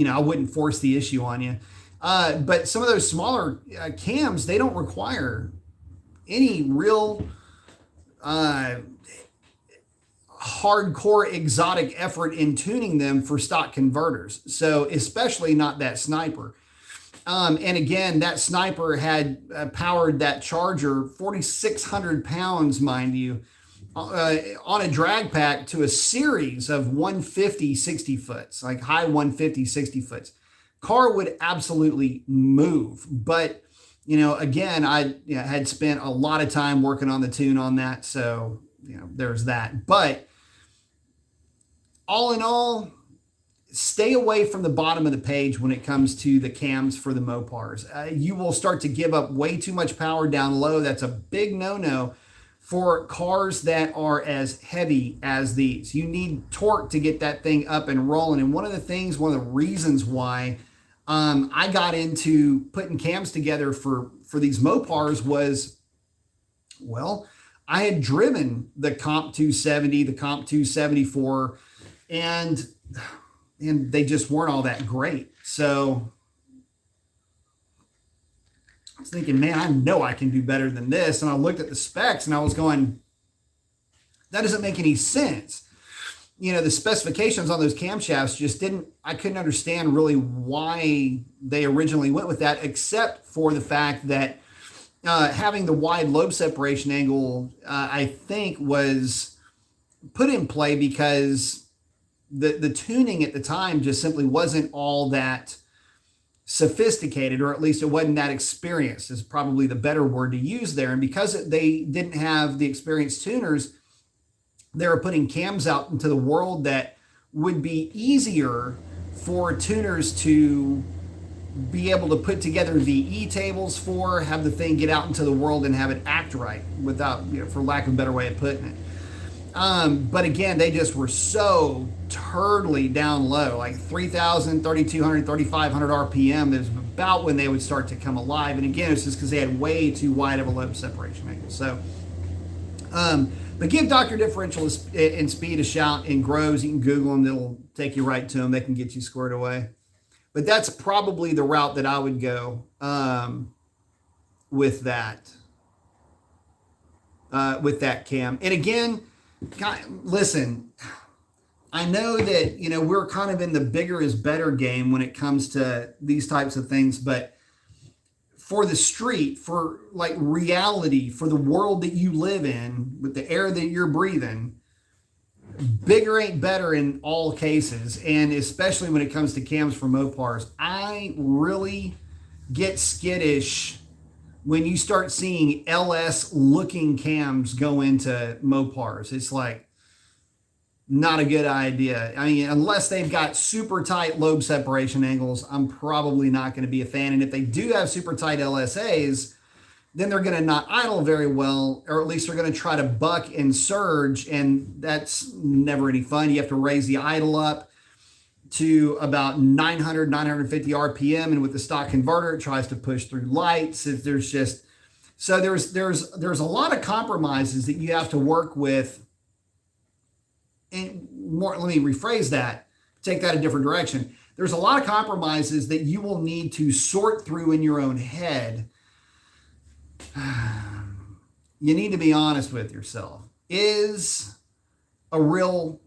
I wouldn't force the issue on you. But some of those smaller cams, they don't require any real hardcore exotic effort in tuning them for stock converters. So especially not that Sniper. And again, that Sniper had powered that Charger 4,600 pounds, mind you, on a drag pack to a series of 150 60 foots, like high 150 60 foots. Car would absolutely move. But, again, I had spent a lot of time working on the tune on that. So, there's that. But all in all, stay away from the bottom of the page when it comes to the cams for the Mopars. You will start to give up way too much power down low. That's a big no-no for cars that are as heavy as these. You need torque to get that thing up and rolling. And one of the reasons why I got into putting cams together for these Mopars was, well, I had driven the Comp 270, the Comp 274, and they just weren't all that great. So I was thinking, man, I know I can do better than this. And I looked at the specs and I was going, that doesn't make any sense. The specifications on those camshafts I couldn't understand really why they originally went with that, except for the fact that having the wide lobe separation angle, I think was put in play because the tuning at the time just simply wasn't all that sophisticated, or at least it wasn't that experienced is probably the better word to use there. And because they didn't have the experienced tuners, they were putting cams out into the world that would be easier for tuners to be able to put together VE tables for, have the thing get out into the world and have it act right without, for lack of a better way of putting it. But again, they just were so turdly down low, like 3,000, 3,200, 3,500 RPM. Is about when they would start to come alive. And again, it's just because they had way too wide of a lobe separation angle. So, but give Dr. Differential and Speed a shout in Groves. You can Google them. It'll take you right to them. They can get you squared away. But that's probably the route that I would go with that cam. And again, listen, I know that, we're kind of in the bigger is better game when it comes to these types of things, but for the street, for like reality, for the world that you live in, with the air that you're breathing, bigger ain't better in all cases. And especially when it comes to cams for Mopars, I really get skittish when you start seeing LS looking cams go into Mopars. It's like not a good idea. I mean, unless they've got super tight lobe separation angles, I'm probably not going to be a fan. And if they do have super tight LSAs, then they're going to not idle very well, or at least they're going to try to buck and surge, and that's never any fun. You have to raise the idle up to about 900, 950 RPM, and with the stock converter, it tries to push through lights. There's a lot of compromises that you have to work with. And more, let me rephrase that, take that a different direction. There's a lot of compromises that you will need to sort through in your own head. You need to be honest with yourself. Is a real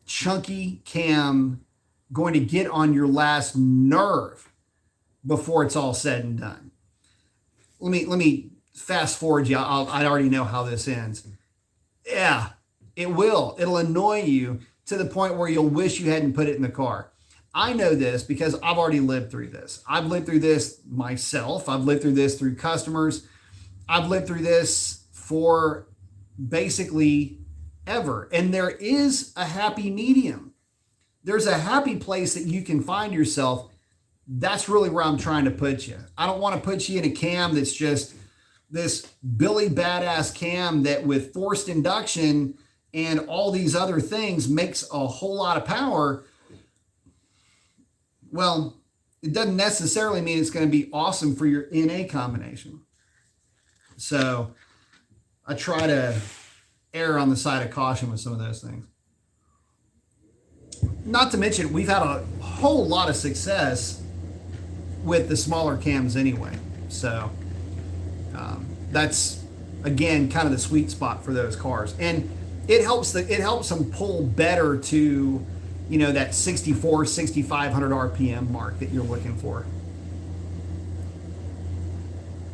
chunky cam going to get on your last nerve before it's all said and done? Let me fast forward you. I already know how this ends. Yeah, it will. It'll annoy you to the point where you'll wish you hadn't put it in the car. I know this because I've already lived through this. I've lived through this myself. I've lived through this through customers. I've lived through this for basically ever. And there is a happy medium. There's a happy place that you can find yourself. That's really where I'm trying to put you. I don't want to put you in a cam that's just this Billy badass cam that with forced induction and all these other things makes a whole lot of power. Well, it doesn't necessarily mean it's going to be awesome for your NA combination. So I try to err on the side of caution with some of those things. Not to mention, we've had a whole lot of success with the smaller cams anyway. So that's, again, kind of the sweet spot for those cars. And it helps them pull better to, you know, that 6,500 RPM mark that you're looking for.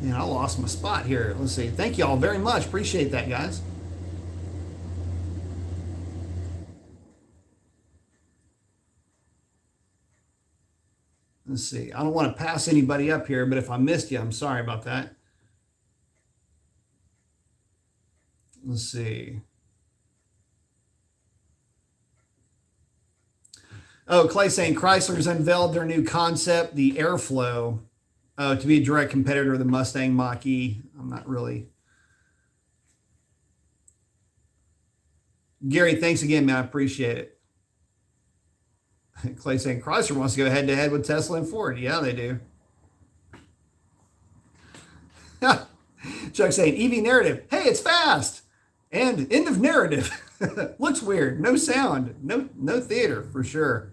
And I lost my spot here. Let's see. Thank you all very much. Appreciate that, guys. Let's see. I don't want to pass anybody up here, but if I missed you, I'm sorry about that. Let's see. Oh, Clay saying Chrysler's unveiled their new concept, the Airflow, to be a direct competitor of the Mustang Mach-E. I'm not really. Gary, thanks again, man. I appreciate it. Clay saying Chrysler wants to go head-to-head with Tesla and Ford. Yeah, they do. Chuck saying EV narrative. Hey, it's fast. And end of narrative. Looks weird. No sound. No theater for sure.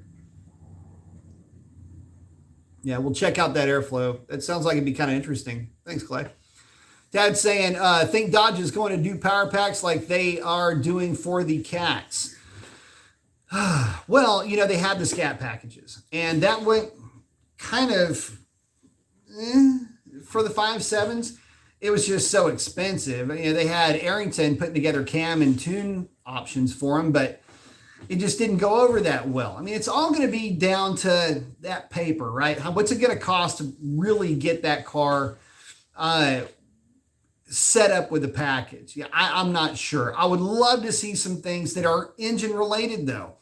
Yeah, we'll check out that Airflow. That sounds like it'd be kind of interesting. Thanks, Clay. Dad's saying, think Dodge is going to do power packs like they are doing for the Cats. Well, you know, they had the scat packages, and that went kind of for the 5.7s. It was just so expensive. You know, they had Arrington putting together cam and tune options for them, but it just didn't go over that well. I mean, it's all going to be down to that paper, right? What's it going to cost to really get that car set up with the package? Yeah, I'm not sure. I would love to see some things that are engine related, though.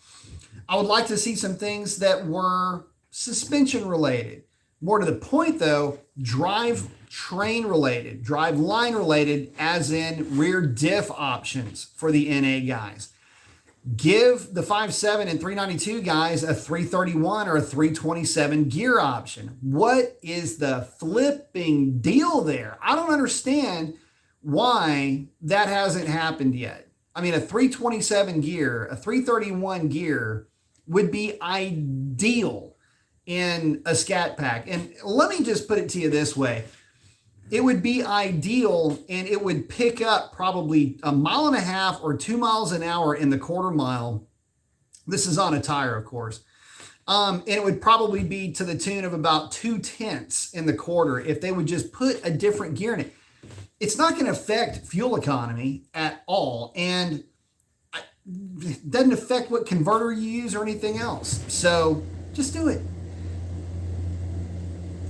I would like to see some things that were suspension related. More to the point, though, drivetrain related, drive line related, as in rear diff options for the NA guys. Give the 5.7 and 392 guys a 331 or a 327 gear option. What is the flipping deal there? I don't understand why that hasn't happened yet. I mean, a 327 gear, a 331 gear would be ideal in a scat pack. And let me just put it to you this way. It would be ideal, and it would pick up probably 1.5 miles or 2 miles an hour in the quarter mile. This is on a tire, of course. And it would probably be to the tune of about 0.2 in the quarter if they would just put a different gear in it. It's not going to affect fuel economy at all, and it doesn't affect what converter you use or anything else. So just do it.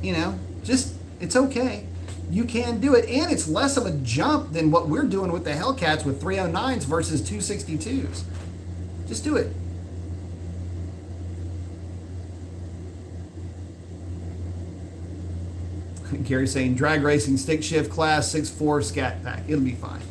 You know, it's okay. You can do it, and it's less of a jump than what we're doing with the Hellcats with 309s versus 262s. Just do it. Gary's saying drag racing stick shift class 6.4 scat pack. It'll be fine.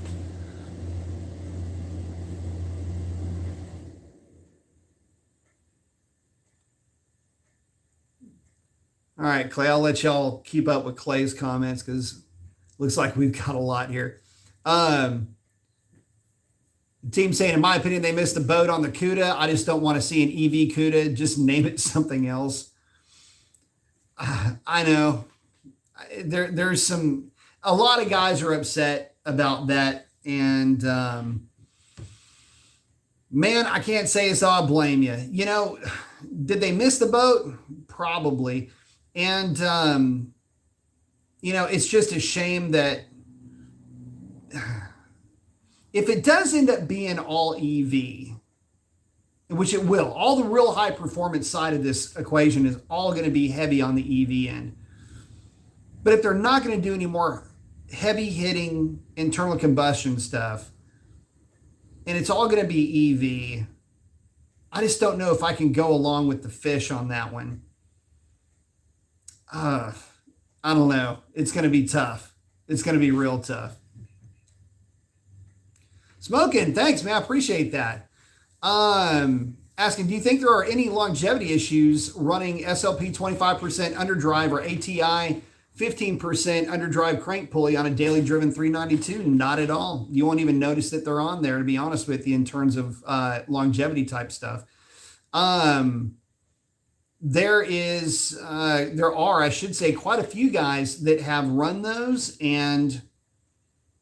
All right, Clay, I'll let y'all keep up with Clay's comments because it looks like we've got a lot here. Team saying, in my opinion, they missed the boat on the CUDA. I just don't want to see an EV CUDA. Just name it something else. I know. There's a lot of guys are upset about that. And, man, I can't say as I blame you. You know, did they miss the boat? Probably. And, you know, it's just a shame that if it does end up being all EV, which it will. All the real high performance side of this equation is all going to be heavy on the EV end. But if they're not going to do any more heavy hitting internal combustion stuff, and it's all going to be EV, I just don't know if I can go along with the fish on that one. I don't know. It's going to be tough. It's going to be real tough. Smoking, thanks, man. I appreciate that. Asking, do you think there are any longevity issues running SLP 25% underdrive or ATI 15% underdrive crank pulley on a daily driven 392? Not at all. You won't even notice that they're on there, to be honest with you, in terms of longevity type stuff. There are, I should say, quite a few guys that have run those, and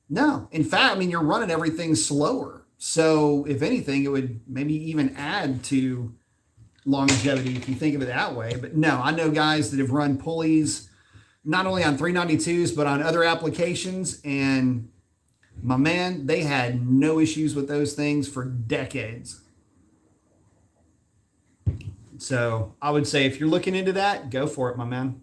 no, in fact, I mean, you're running everything slower. So if anything, it would maybe even add to longevity if you think of it that way. But no, I know guys that have run pulleys not only on 392s, but on other applications. And my man, they had no issues with those things for decades. So I would say if you're looking into that, go for it, my man.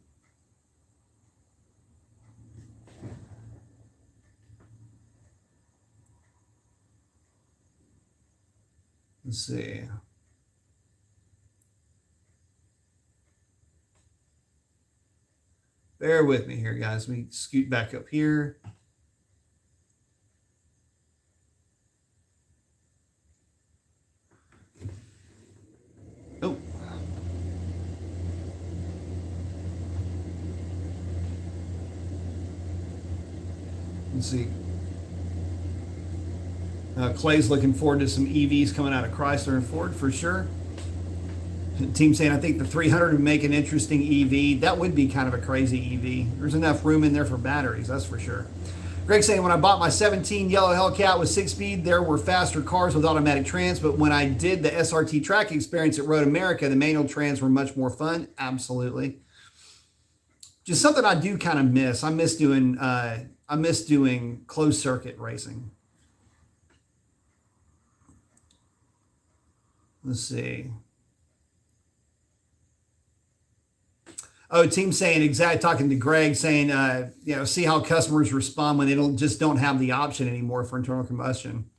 Let's see. Bear with me here, guys. Let me scoot back up here. Oh. Let's see. Clay's looking forward to some EVs coming out of Chrysler and Ford for sure. Team saying, I think the 300 would make an interesting EV. That would be kind of a crazy EV. There's enough room in there for batteries, that's for sure. Greg saying, when I bought my 17 yellow Hellcat with 6-speed, there were faster cars with automatic trans, but when I did the SRT track experience at Road America, the manual trans were much more fun. Absolutely. Just something I do kind of miss. I miss doing closed circuit racing. Let's see. Oh, team saying, talking to Greg saying, see how customers respond when they just don't have the option anymore for internal combustion.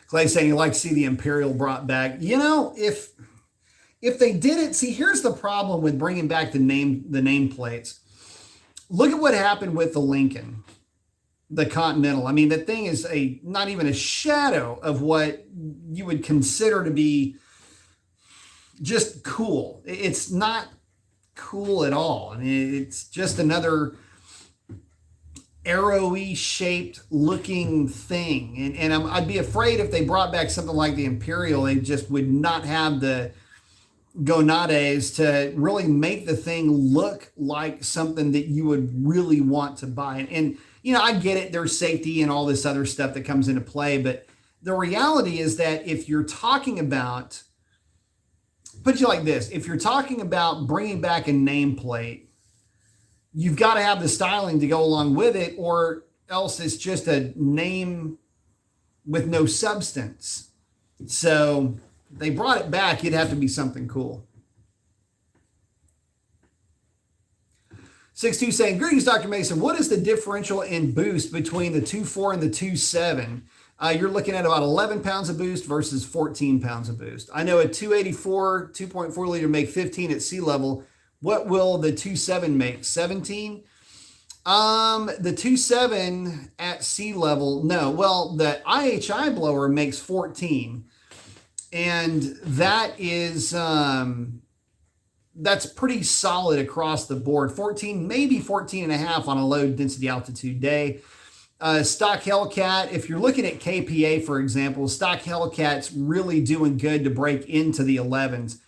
Clay saying he'd like to see the Imperial brought back. You know, if they did it, see, here's the problem with bringing back the nameplates. Look at what happened with the Lincoln, the Continental. I mean, that thing is not even a shadow of what you would consider to be just cool. It's not cool at all. I mean, it's just another arrowy shaped looking thing. And I'd be afraid if they brought back something like the Imperial, they just would not have the gonades to really make the thing look like something that you would really want to buy. And I get it, there's safety and all this other stuff that comes into play, but the reality is that if you're talking about, put you like this, if you're talking about bringing back a nameplate, you've got to have the styling to go along with it, or else it's just a name with no substance. So they brought it back, it'd have to be something cool. 6-2 saying, greetings, Dr. Mason. What is the differential in boost between the 2.4 and the 2.7? You're looking at about 11 pounds of boost versus 14 pounds of boost. I know a 284 2.4 liter make 15 at sea level. What will the 2.7 make? 17? The 2.7 at sea level, no. Well, the IHI blower makes 14. And that is, that's pretty solid across the board. 14, maybe 14 and a half on a low density altitude day. Stock Hellcat, if you're looking at KPA, for example, stock Hellcat's really doing good to break into the 11s.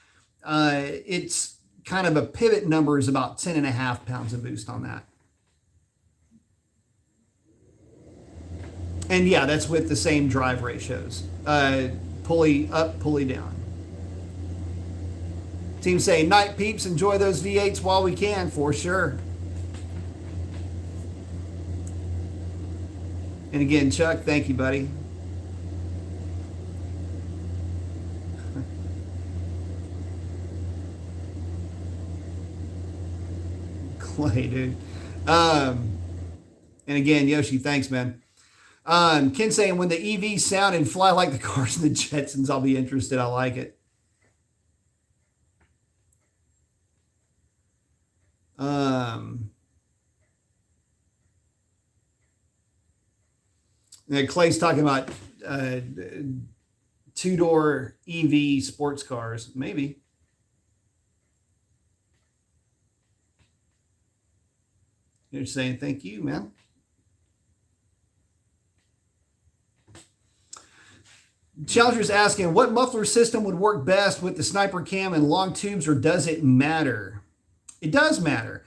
It's kind of a pivot number is about 10 and a half pounds of boost on that. And yeah, that's with the same drive ratios. Pulley up, pulley down. Team saying, night peeps, enjoy those V8s while we can, for sure. And again, Chuck, thank you, buddy. Clay, dude. And again, Yoshi, thanks, man. Ken saying when the EVs sound and fly like the cars and the Jetsons, I'll be interested. I like it. Clay's talking about two-door EV sports cars. Maybe. You're saying thank you, man. Challenger's asking, what muffler system would work best with the sniper cam and long tubes, or does it matter? It does matter.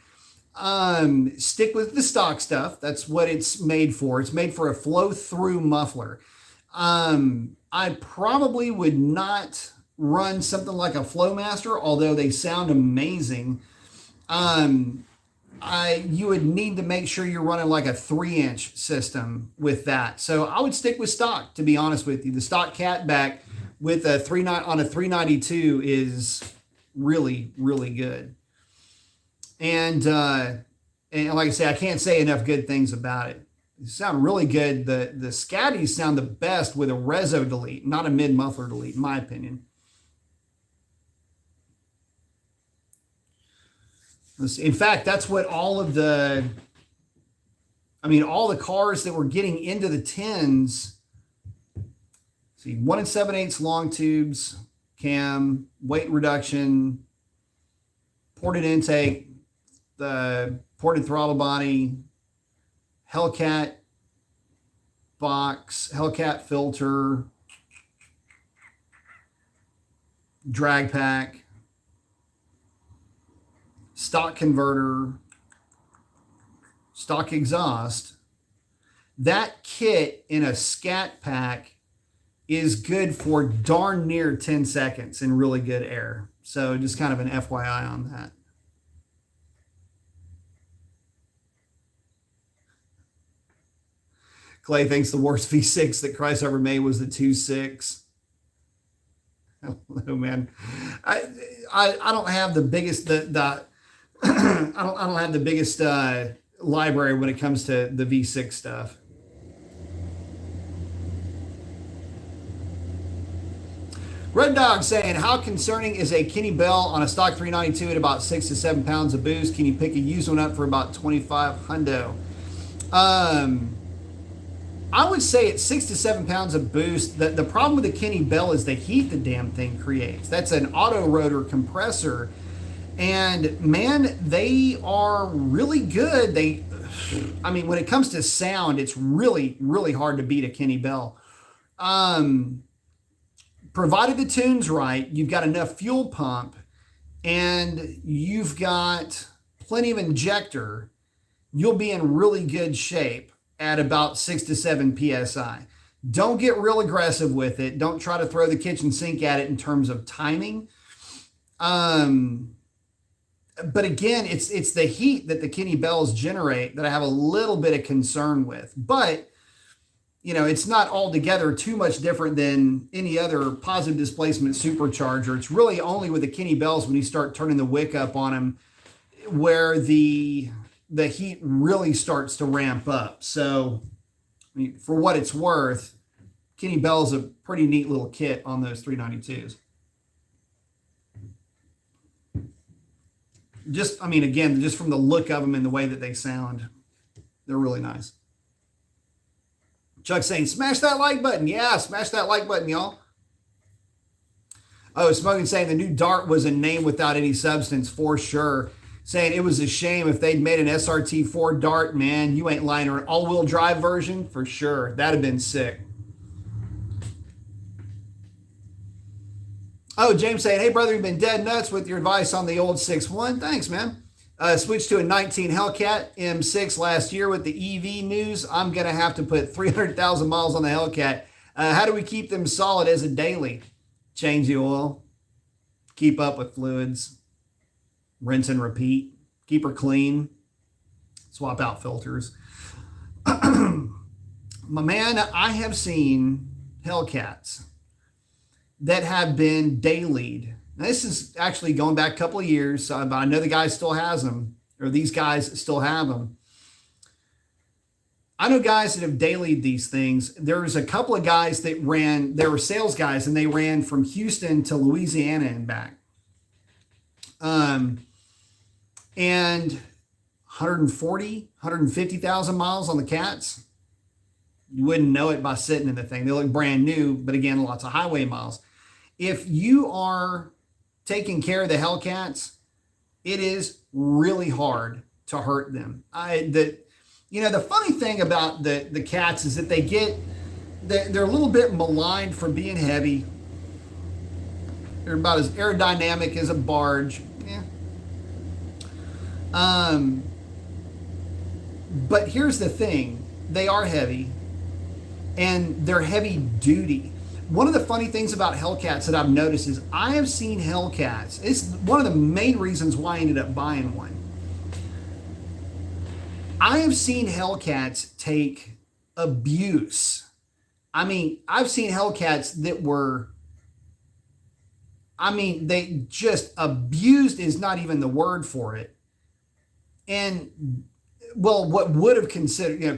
Stick with the stock stuff. That's what it's made for. It's made for a flow-through muffler. I probably would not run something like a Flowmaster, although they sound amazing. You would need to make sure you're running like a 3-inch system with that. So I would stick with stock, to be honest with you. The stock catback with a 392 is really, really good. And like I say, I can't say enough good things about it. They sound really good. The Scaddies sound the best with a reso delete, not a mid muffler delete, in my opinion. In fact, that's what all the cars that were getting into the 10s, see, 1 7/8 long tubes, cam, weight reduction, ported intake, the ported throttle body, Hellcat box, Hellcat filter, drag pack, stock converter, stock exhaust. That kit in a scat pack is good for darn near 10 seconds in really good air. So just kind of an FYI on that. Clay thinks the worst V6 that Chrysler ever made was the 2.6. Hello, man. I don't have the biggest I don't have the biggest library when it comes to the V6 stuff. Red Dog saying, how concerning is a Kenny Bell on a stock 392 at about 6 to 7 pounds of boost? Can you pick a used one up for about 25 hundo? I would say at 6 to 7 pounds of boost, the problem with the Kenny Bell is the heat the damn thing creates. That's an auto rotor compressor. And man, they are really good. When it comes to sound, it's really, really hard to beat a Kenny Bell. Provided the tune's right, you've got enough fuel pump, and you've got plenty of injector, you'll be in really good shape at about 6 to 7 PSI. Don't get real aggressive with it. Don't try to throw the kitchen sink at it in terms of timing. But again, it's the heat that the Kenny Bells generate that I have a little bit of concern with. But, it's not altogether too much different than any other positive displacement supercharger. It's really only with the Kenny Bells when you start turning the wick up on them where the heat really starts to ramp up. So, for what it's worth, Kenny Bell's a pretty neat little kit on those 392s. Just from the look of them and the way that they sound, they're really nice. Chuck's saying, smash that like button. Yeah, smash that like button, y'all. Oh, Smoking saying the new Dart was a name without any substance, for sure. Saying it was a shame if they'd made an SRT4 Dart, man. You ain't lying. Or an all-wheel drive version, for sure. That'd have been sick. Oh, James saying, hey, brother, you've been dead nuts with your advice on the old 6.1. Thanks, man. Switched to a 19 Hellcat M6 last year with the EV news. I'm going to have to put 300,000 miles on the Hellcat. How do we keep them solid as a daily? Change the oil. Keep up with fluids. Rinse and repeat. Keep her clean. Swap out filters. My man, I have seen Hellcats that have been dailied. Now, this is actually going back a couple of years, but I know the guy still has them, or these guys still have them. I know guys that have dailied these things. There's a couple of guys that ran, they were sales guys, and they ran from Houston to Louisiana and back. And 140, 150,000 miles on the cats. You wouldn't know it by sitting in the thing. They look brand new, but again, lots of highway miles. If you are taking care of the Hellcats, it is really hard to hurt them. The funny thing about the cats is that they're a little bit maligned for being heavy. They're about as aerodynamic as a barge. Yeah. But here's the thing. They are heavy, and they're heavy duty. One of the funny things about Hellcats that I've noticed is I have seen Hellcats. It's one of the main reasons why I ended up buying one. I have seen Hellcats take abuse. I mean, I've seen Hellcats that were, they just abused is not even the word for it. And, well, what would have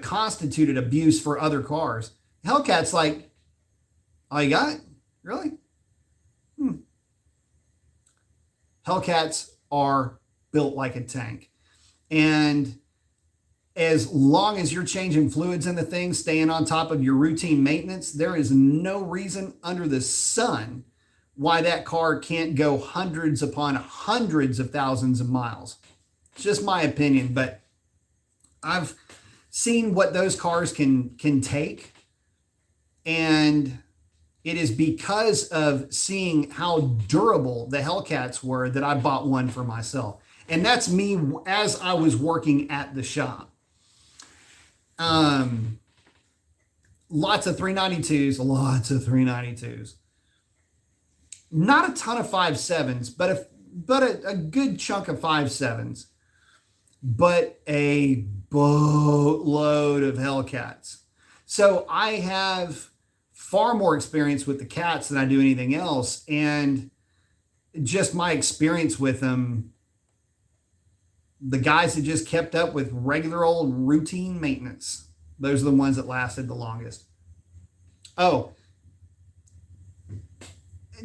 constituted abuse for other cars. Hellcats like, all you got? Really? Hellcats are built like a tank. And as long as you're changing fluids in the thing, staying on top of your routine maintenance, there is no reason under the sun why that car can't go hundreds upon hundreds of thousands of miles. It's just my opinion, but I've seen what those cars can take, and it is because of seeing how durable the Hellcats were that I bought one for myself. And that's me as I was working at the shop. Lots of 392s. Not a ton of 5.7s, but a good chunk of 5.7s. But a boatload of Hellcats. So I have far more experience with the cats than I do anything else. And just my experience with them, the guys that just kept up with regular old routine maintenance, those are the ones that lasted the longest. Oh,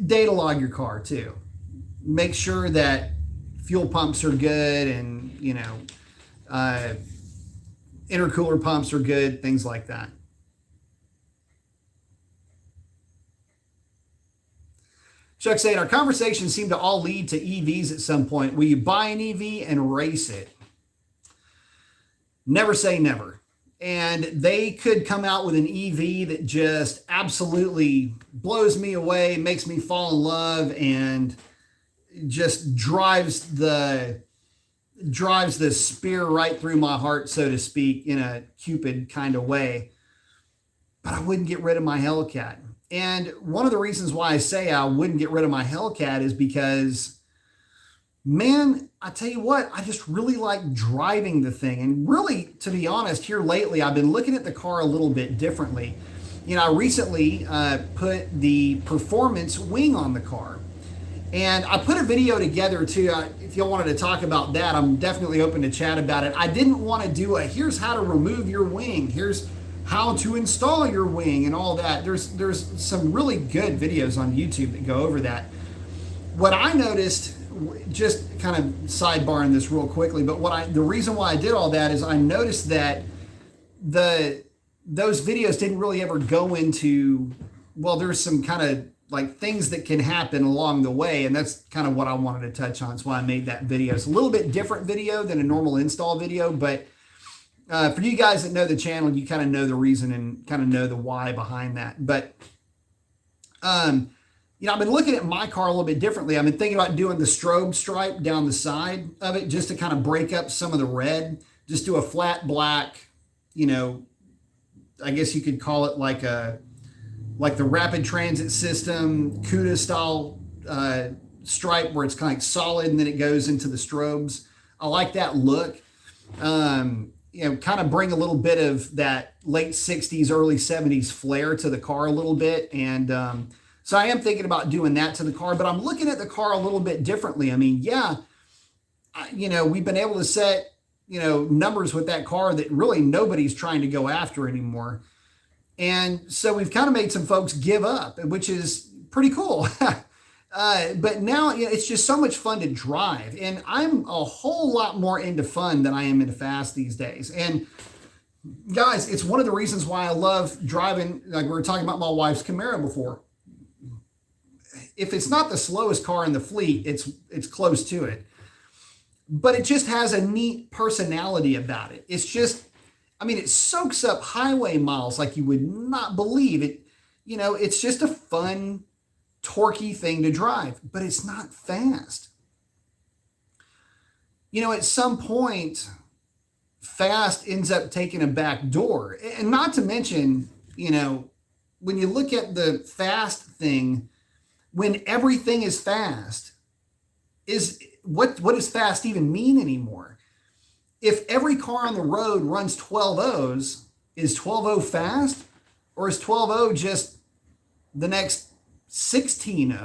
data log your car too. Make sure that fuel pumps are good and, intercooler pumps are good, things like that. Chuck saying, our conversations seem to all lead to EVs at some point. Will you buy an EV and race it? Never say never. And they could come out with an EV that just absolutely blows me away, makes me fall in love, and just drives the spear right through my heart, so to speak, in a Cupid kind of way. But I wouldn't get rid of my Hellcat. And one of the reasons why I say I wouldn't get rid of my Hellcat is because, man, I tell you what, I just really like driving the thing. And really, to be honest, here lately, I've been looking at the car a little bit differently. I recently put the performance wing on the car. And I put a video together too. If y'all wanted to talk about that, I'm definitely open to chat about it. I didn't want to do here's how to remove your wing. Here's how to install your wing and all that. There's some really good videos on YouTube that go over that. What I noticed, just kind of sidebarring this real quickly, but the reason why I did all that is I noticed that those videos didn't really ever go into, well, there's some kind of like things that can happen along the way, and that's kind of what I wanted to touch on. That's why I made that video. It's a little bit different video than a normal install video, but for you guys that know the channel, you kind of know the reason and kind of know the why behind that. But, I've been looking at my car a little bit differently. I've been thinking about doing the strobe stripe down the side of it just to kind of break up some of the red. Just do a flat black, I guess you could call it like the rapid transit system, CUDA style stripe where it's kind of like solid and then it goes into the strobes. I like that look. kind of bring a little bit of that late 60s, early 70s flair to the car a little bit. And so I am thinking about doing that to the car, but I'm looking at the car a little bit differently. I mean, yeah, we've been able to set, numbers with that car that really nobody's trying to go after anymore. And so we've kind of made some folks give up, which is pretty cool. But now it's just so much fun to drive. And I'm a whole lot more into fun than I am into fast these days. And guys, it's one of the reasons why I love driving. Like we were talking about my wife's Camaro before. If it's not the slowest car in the fleet, it's close to it. But it just has a neat personality about it. It's just, it soaks up highway miles like you would not believe it. It's just a fun, torquey thing to drive, but it's not fast. At some point, fast ends up taking a back door. And not to mention, when you look at the fast thing, when everything is fast, what does fast even mean anymore? If every car on the road runs 12 O's, is 12 fast? Or is 12 just the next 16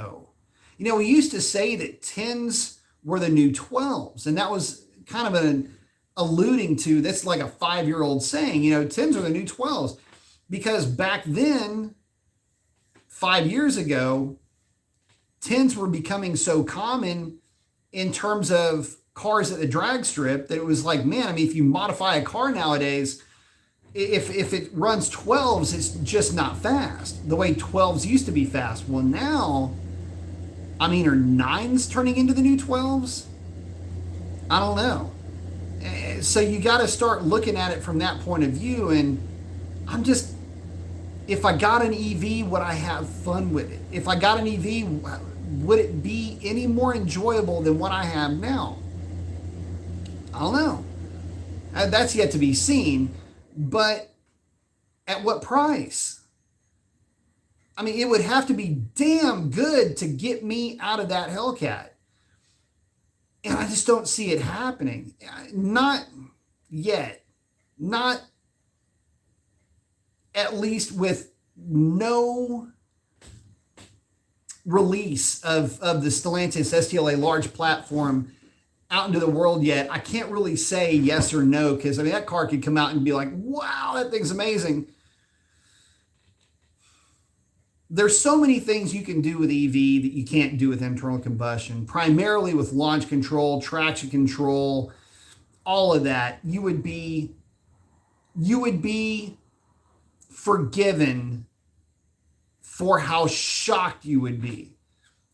we used to say that 10s were the new 12s, and that was kind of an alluding to, that's like a 5-year-old saying, 10s are the new 12s, because back then, 5 years ago, 10s were becoming so common in terms of cars at the drag strip that it was like, man, if you modify a car nowadays, if it runs 12s, it's just not fast the way 12s used to be fast. Well, now, are 9s turning into the new 12s? I don't know. So you got to start looking at it from that point of view. And if I got an EV, would I have fun with it? If I got an EV, would it be any more enjoyable than what I have now? I don't know. That's yet to be seen. But at what price? It would have to be damn good to get me out of that Hellcat. And I just don't see it happening. Not yet. Not at least with no release of the Stellantis STLA large platform out into the world yet. I can't really say yes or no, because that car could come out and be like, wow, that thing's amazing. There's so many things you can do with EV that you can't do with internal combustion, primarily with launch control, traction control, all of that. You would be forgiven for how shocked you would be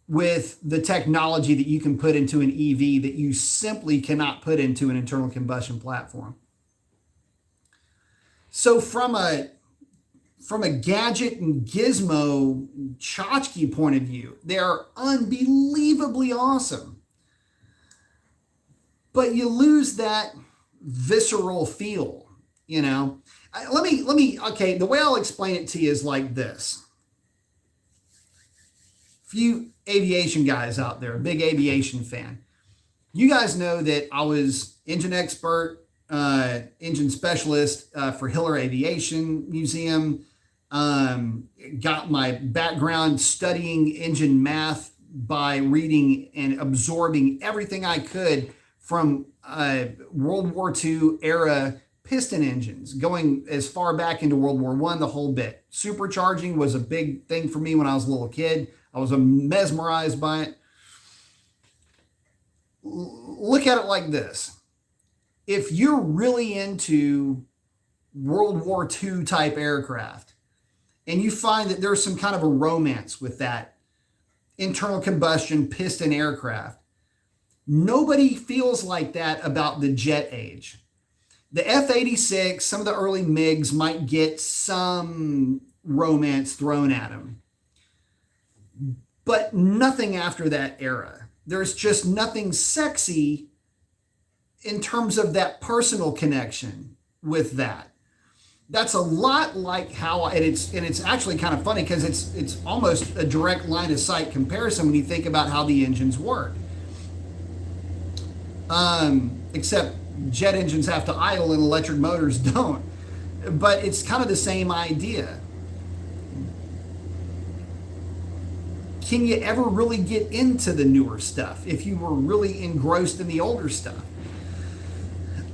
with the technology that you can put into an EV that you simply cannot put into an internal combustion platform. So from a gadget and gizmo tchotchke point of view, they're unbelievably awesome. But you lose that visceral feel, Okay, the way I'll explain it to you is like this. Few aviation guys out there, a big aviation fan. You guys know that I was engine expert, engine specialist for Hiller Aviation Museum. Got my background studying engine math by reading and absorbing everything I could from World War II era piston engines, going as far back into World War I, the whole bit. Supercharging was a big thing for me when I was a little kid. I was mesmerized by it. Look at it like this. If you're really into World War II type aircraft, and you find that there's some kind of a romance with that internal combustion piston aircraft, nobody feels like that about the jet age. The F-86, some of the early MiGs might get some romance thrown at them, but nothing after that era. There's just nothing sexy in terms of that personal connection with that. That's a lot like how, and it's actually kind of funny because it's almost a direct line of sight comparison when you think about how the engines work. Except jet engines have to idle and electric motors don't. But it's kind of the same idea. Can you ever really get into the newer stuff if you were really engrossed in the older stuff?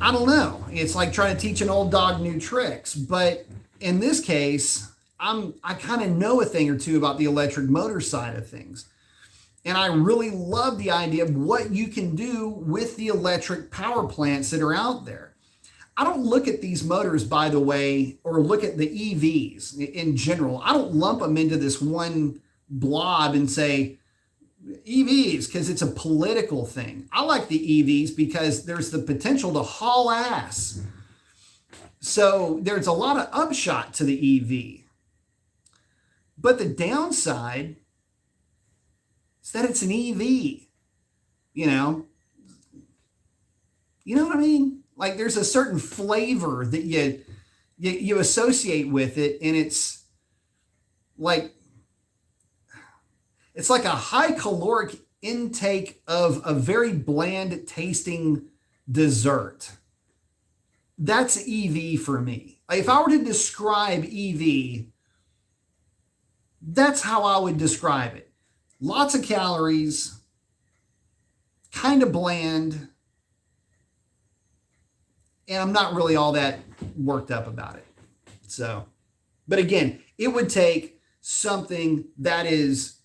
I don't know. It's like trying to teach an old dog new tricks. But in this case, I kind of know a thing or two about the electric motor side of things. And I really love the idea of what you can do with the electric power plants that are out there. I don't look at these motors, by the way, or look at the EVs in general. I don't lump them into this one blob and say EVs because it's a political thing. I like the EVs because there's the potential to haul ass. So there's a lot of upshot to the EV. But the downside is that it's an EV. You know what I mean? Like there's a certain flavor that you associate with it, and it's like a high caloric intake of a very bland tasting dessert. That's EV for me. If I were to describe EV, that's how I would describe it. Lots of calories, kind of bland, and I'm not really all that worked up about it. So, but again, it would take something that is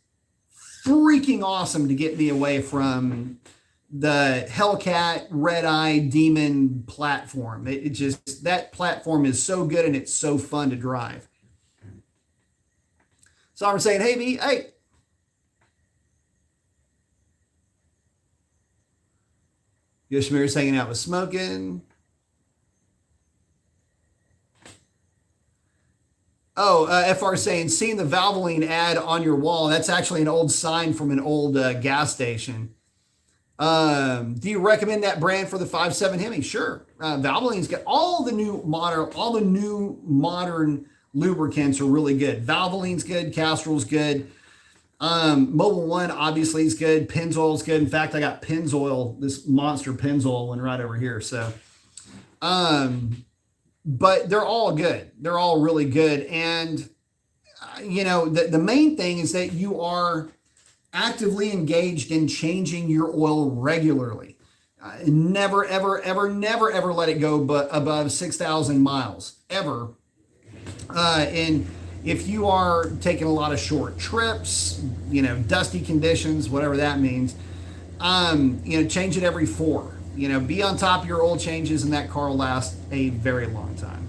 freaking awesome to get me away from the Hellcat Red Eye Demon platform. It just, that platform is so good and it's so fun to drive. So I'm saying, hey, B, hey. Yoshimira's hanging out with smoking. Oh, FR saying, seeing the Valvoline ad on your wall. That's actually an old sign from an old gas station. Do you recommend that brand for the 5.7 Hemi? Sure. Valvoline's got all the new modern lubricants are really good. Valvoline's good. Castrol's good. Mobil 1 obviously is good. Pennzoil's good. In fact, I got Pennzoil, this monster Pennzoil one right over here. So, but they're all good. They're all really good. And, the main thing is that you are actively engaged in changing your oil regularly. Never, ever, ever, never, ever let it go above 6,000 miles, ever. And if you are taking a lot of short trips, dusty conditions, whatever that means, change it every 4. Be on top of your oil changes, and that car will last a very long time.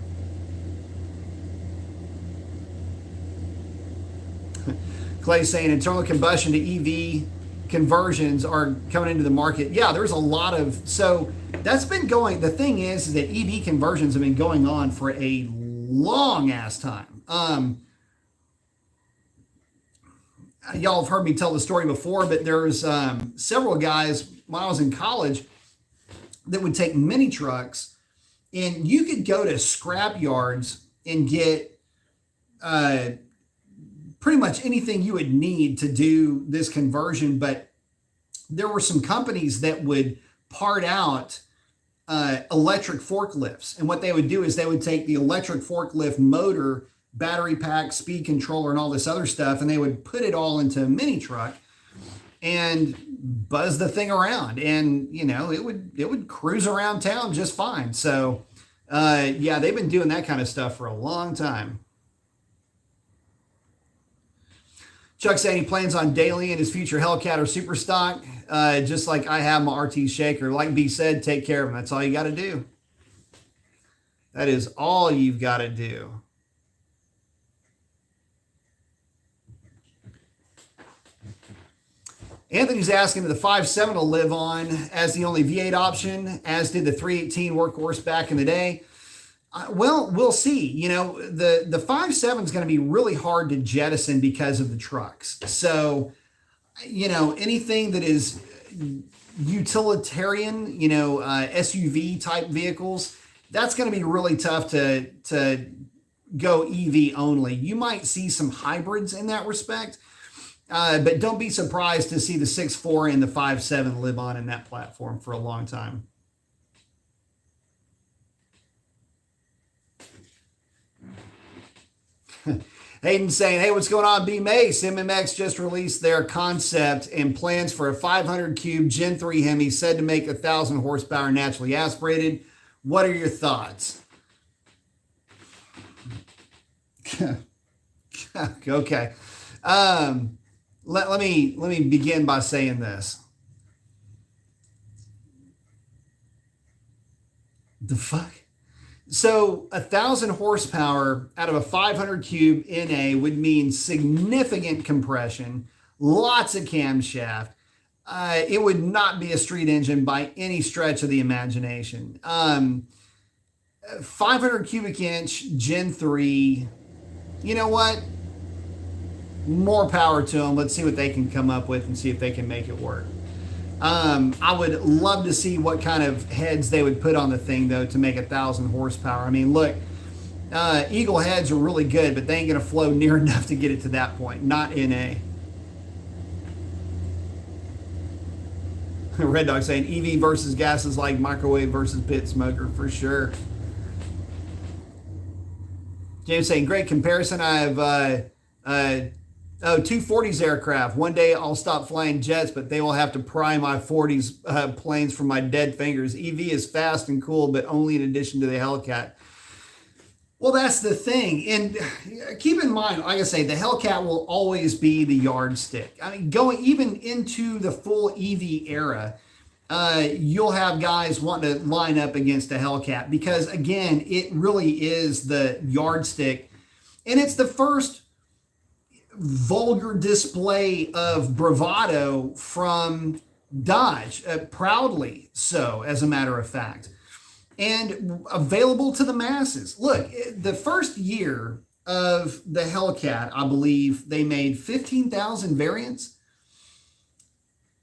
Clay's saying internal combustion to EV conversions are coming into the market. Yeah, there's a lot of, so that's been going, the thing is that EV conversions have been going on for a long ass time. Y'all have heard me tell the story before, but there's several guys when I was in college that would take mini trucks, and you could go to scrap yards and get pretty much anything you would need to do this conversion. But there were some companies that would part out electric forklifts. And what they would do is they would take the electric forklift motor, battery pack, speed controller, and all this other stuff, and they would put it all into a mini truck and buzz the thing around, and it would cruise around town just fine. So yeah, they've been doing that kind of stuff for a long time. Chuck saying he plans on daily in his future Hellcat or Super Stock, just like I have my RT Shaker. Like B said, take care of him. That's all you got to do. That is all you've got to do. Anthony's asking if the 5.7 will live on as the only V8 option, as did the 318 workhorse back in the day. Well, we'll see. The 5.7 is going to be really hard to jettison because of the trucks. So, anything that is utilitarian, SUV type vehicles, that's going to be really tough to go EV only. You might see some hybrids in that respect. But don't be surprised to see the 6.4 and the 5.7 live on in that platform for a long time. Hayden saying, hey, what's going on, B Mace? MMX just released their concept and plans for a 500 cube Gen 3 Hemi said to make 1,000 horsepower naturally aspirated. What are your thoughts? Okay. Let me begin by saying this. The fuck? So 1,000 horsepower out of a 500 cube NA would mean significant compression, lots of camshaft. It would not be a street engine by any stretch of the imagination. 500 cubic inch Gen 3, you know what? More power to them. Let's see what they can come up with and see if they can make it work. I would love to see what kind of heads they would put on the thing, though, to make 1,000 horsepower. I mean, look, Eagle heads are really good, but they ain't going to flow near enough to get it to that point. Not NA. Red Dog saying EV versus gas is like microwave versus pit smoker, for sure. James saying, great comparison. I have two 40s aircraft. One day I'll stop flying jets, but they will have to pry my 40s planes from my dead fingers. EV is fast and cool, but only in addition to the Hellcat. Well, that's the thing. And keep in mind, like I say, the Hellcat will always be the yardstick. I mean, going even into the full EV era, you'll have guys wanting to line up against a Hellcat because, again, it really is the yardstick. And it's the first vulgar display of bravado from Dodge, proudly so, as a matter of fact, and available to the masses. Look, the first year of the Hellcat, I believe they made 15,000 variants.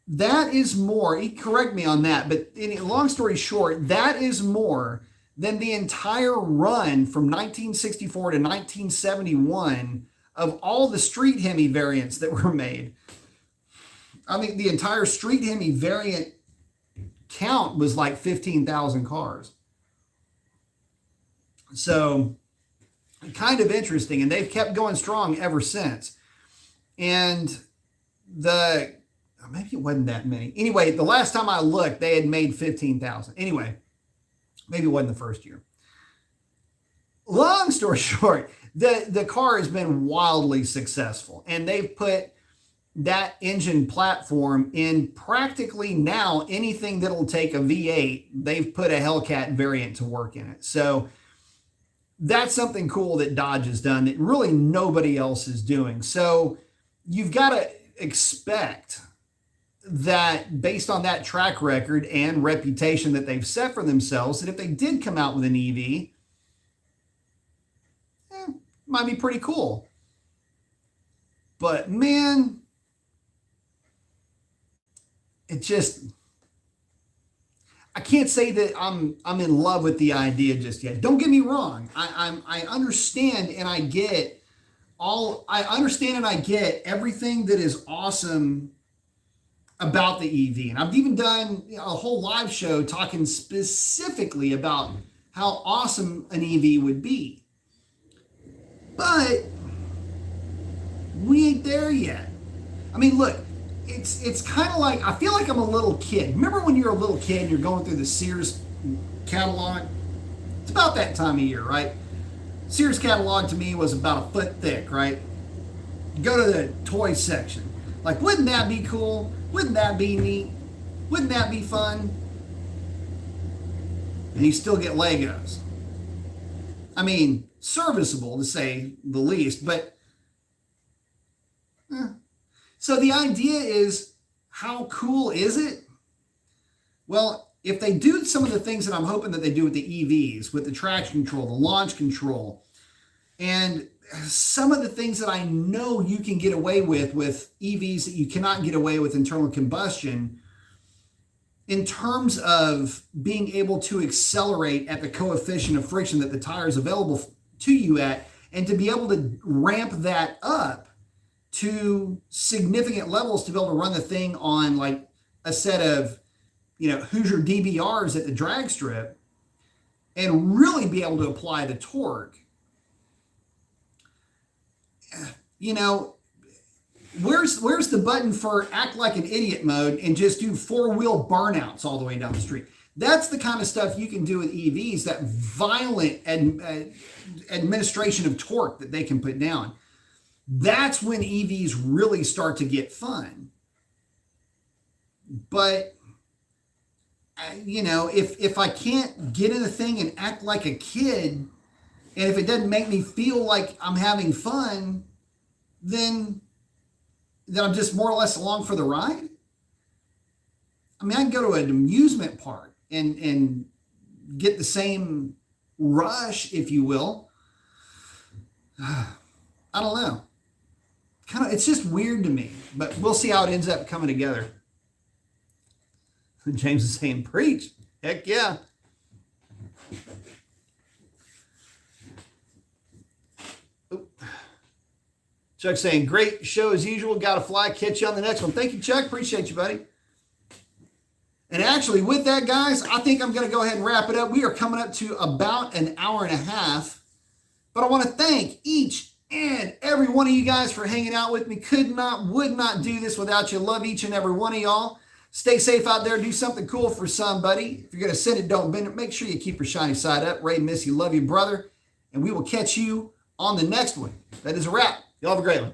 That is more, correct me on that, but long story short, that is more than the entire run from 1964 to 1971 of all the street Hemi variants that were made. I mean, the entire street Hemi variant count was like 15,000 cars. So kind of interesting. And they've kept going strong ever since. And maybe it wasn't that many. Anyway, the last time I looked, they had made 15,000. Anyway, maybe it wasn't the first year. Long story short, the car has been wildly successful, and they've put that engine platform in practically now anything that'll take a V8. They've put a Hellcat variant to work in it. So that's something cool that Dodge has done that really nobody else is doing. So you've got to expect that based on that track record and reputation that they've set for themselves, that if they did come out with an EV, might be pretty cool. But man, it just, I can't say that I'm in love with the idea just yet. Don't get me wrong. I understand and I get everything that is awesome about the EV. And I've even done a whole live show talking specifically about how awesome an EV would be. But we ain't there yet. I mean, look, it's kind of like, I feel like I'm a little kid. Remember when you're a little kid and you're going through the Sears catalog? It's about that time of year, right? Sears catalog to me was about a foot thick, right? You go to the toy section. Like, wouldn't that be cool? Wouldn't that be neat? Wouldn't that be fun? And you still get Legos. I mean, serviceable to say the least, but so the idea is, how cool is it? Well, if they do some of the things that I'm hoping that they do with the EVs, with the traction control, the launch control, and some of the things that I know you can get away with EVs that you cannot get away with internal combustion, in terms of being able to accelerate at the coefficient of friction that the tire is available to you at, and to be able to ramp that up to significant levels to be able to run the thing on like a set of, Hoosier DBRs at the drag strip and really be able to apply the torque. you know, where's the button for act like an idiot mode and just do 4-wheel burnouts all the way down the street? That's the kind of stuff you can do with EVs, that violent administration of torque that they can put down. That's when EVs really start to get fun. But, you know, if I can't get in a thing and act like a kid, and if it doesn't make me feel like I'm having fun, then I'm just more or less along for the ride. I mean, I can go to an amusement park and get the same rush, if you will. I don't know. It's just weird to me, but we'll see how it ends up coming together. James is saying, preach. Heck yeah. Oop. Chuck's saying, great show as usual. Got to fly. Catch you on the next one. Thank you, Chuck. Appreciate you, buddy. And actually, with that, guys, I think I'm going to go ahead and wrap it up. We are coming up to about an hour and a half. But I want to thank each and every one of you guys for hanging out with me. Would not do this without you. Love each and every one of y'all. Stay safe out there. Do something cool for somebody. If you're going to send it, don't bend it. Make sure you keep your shiny side up. Ray, miss you. Love you, brother. And we will catch you on the next one. That is a wrap. Y'all have a great one.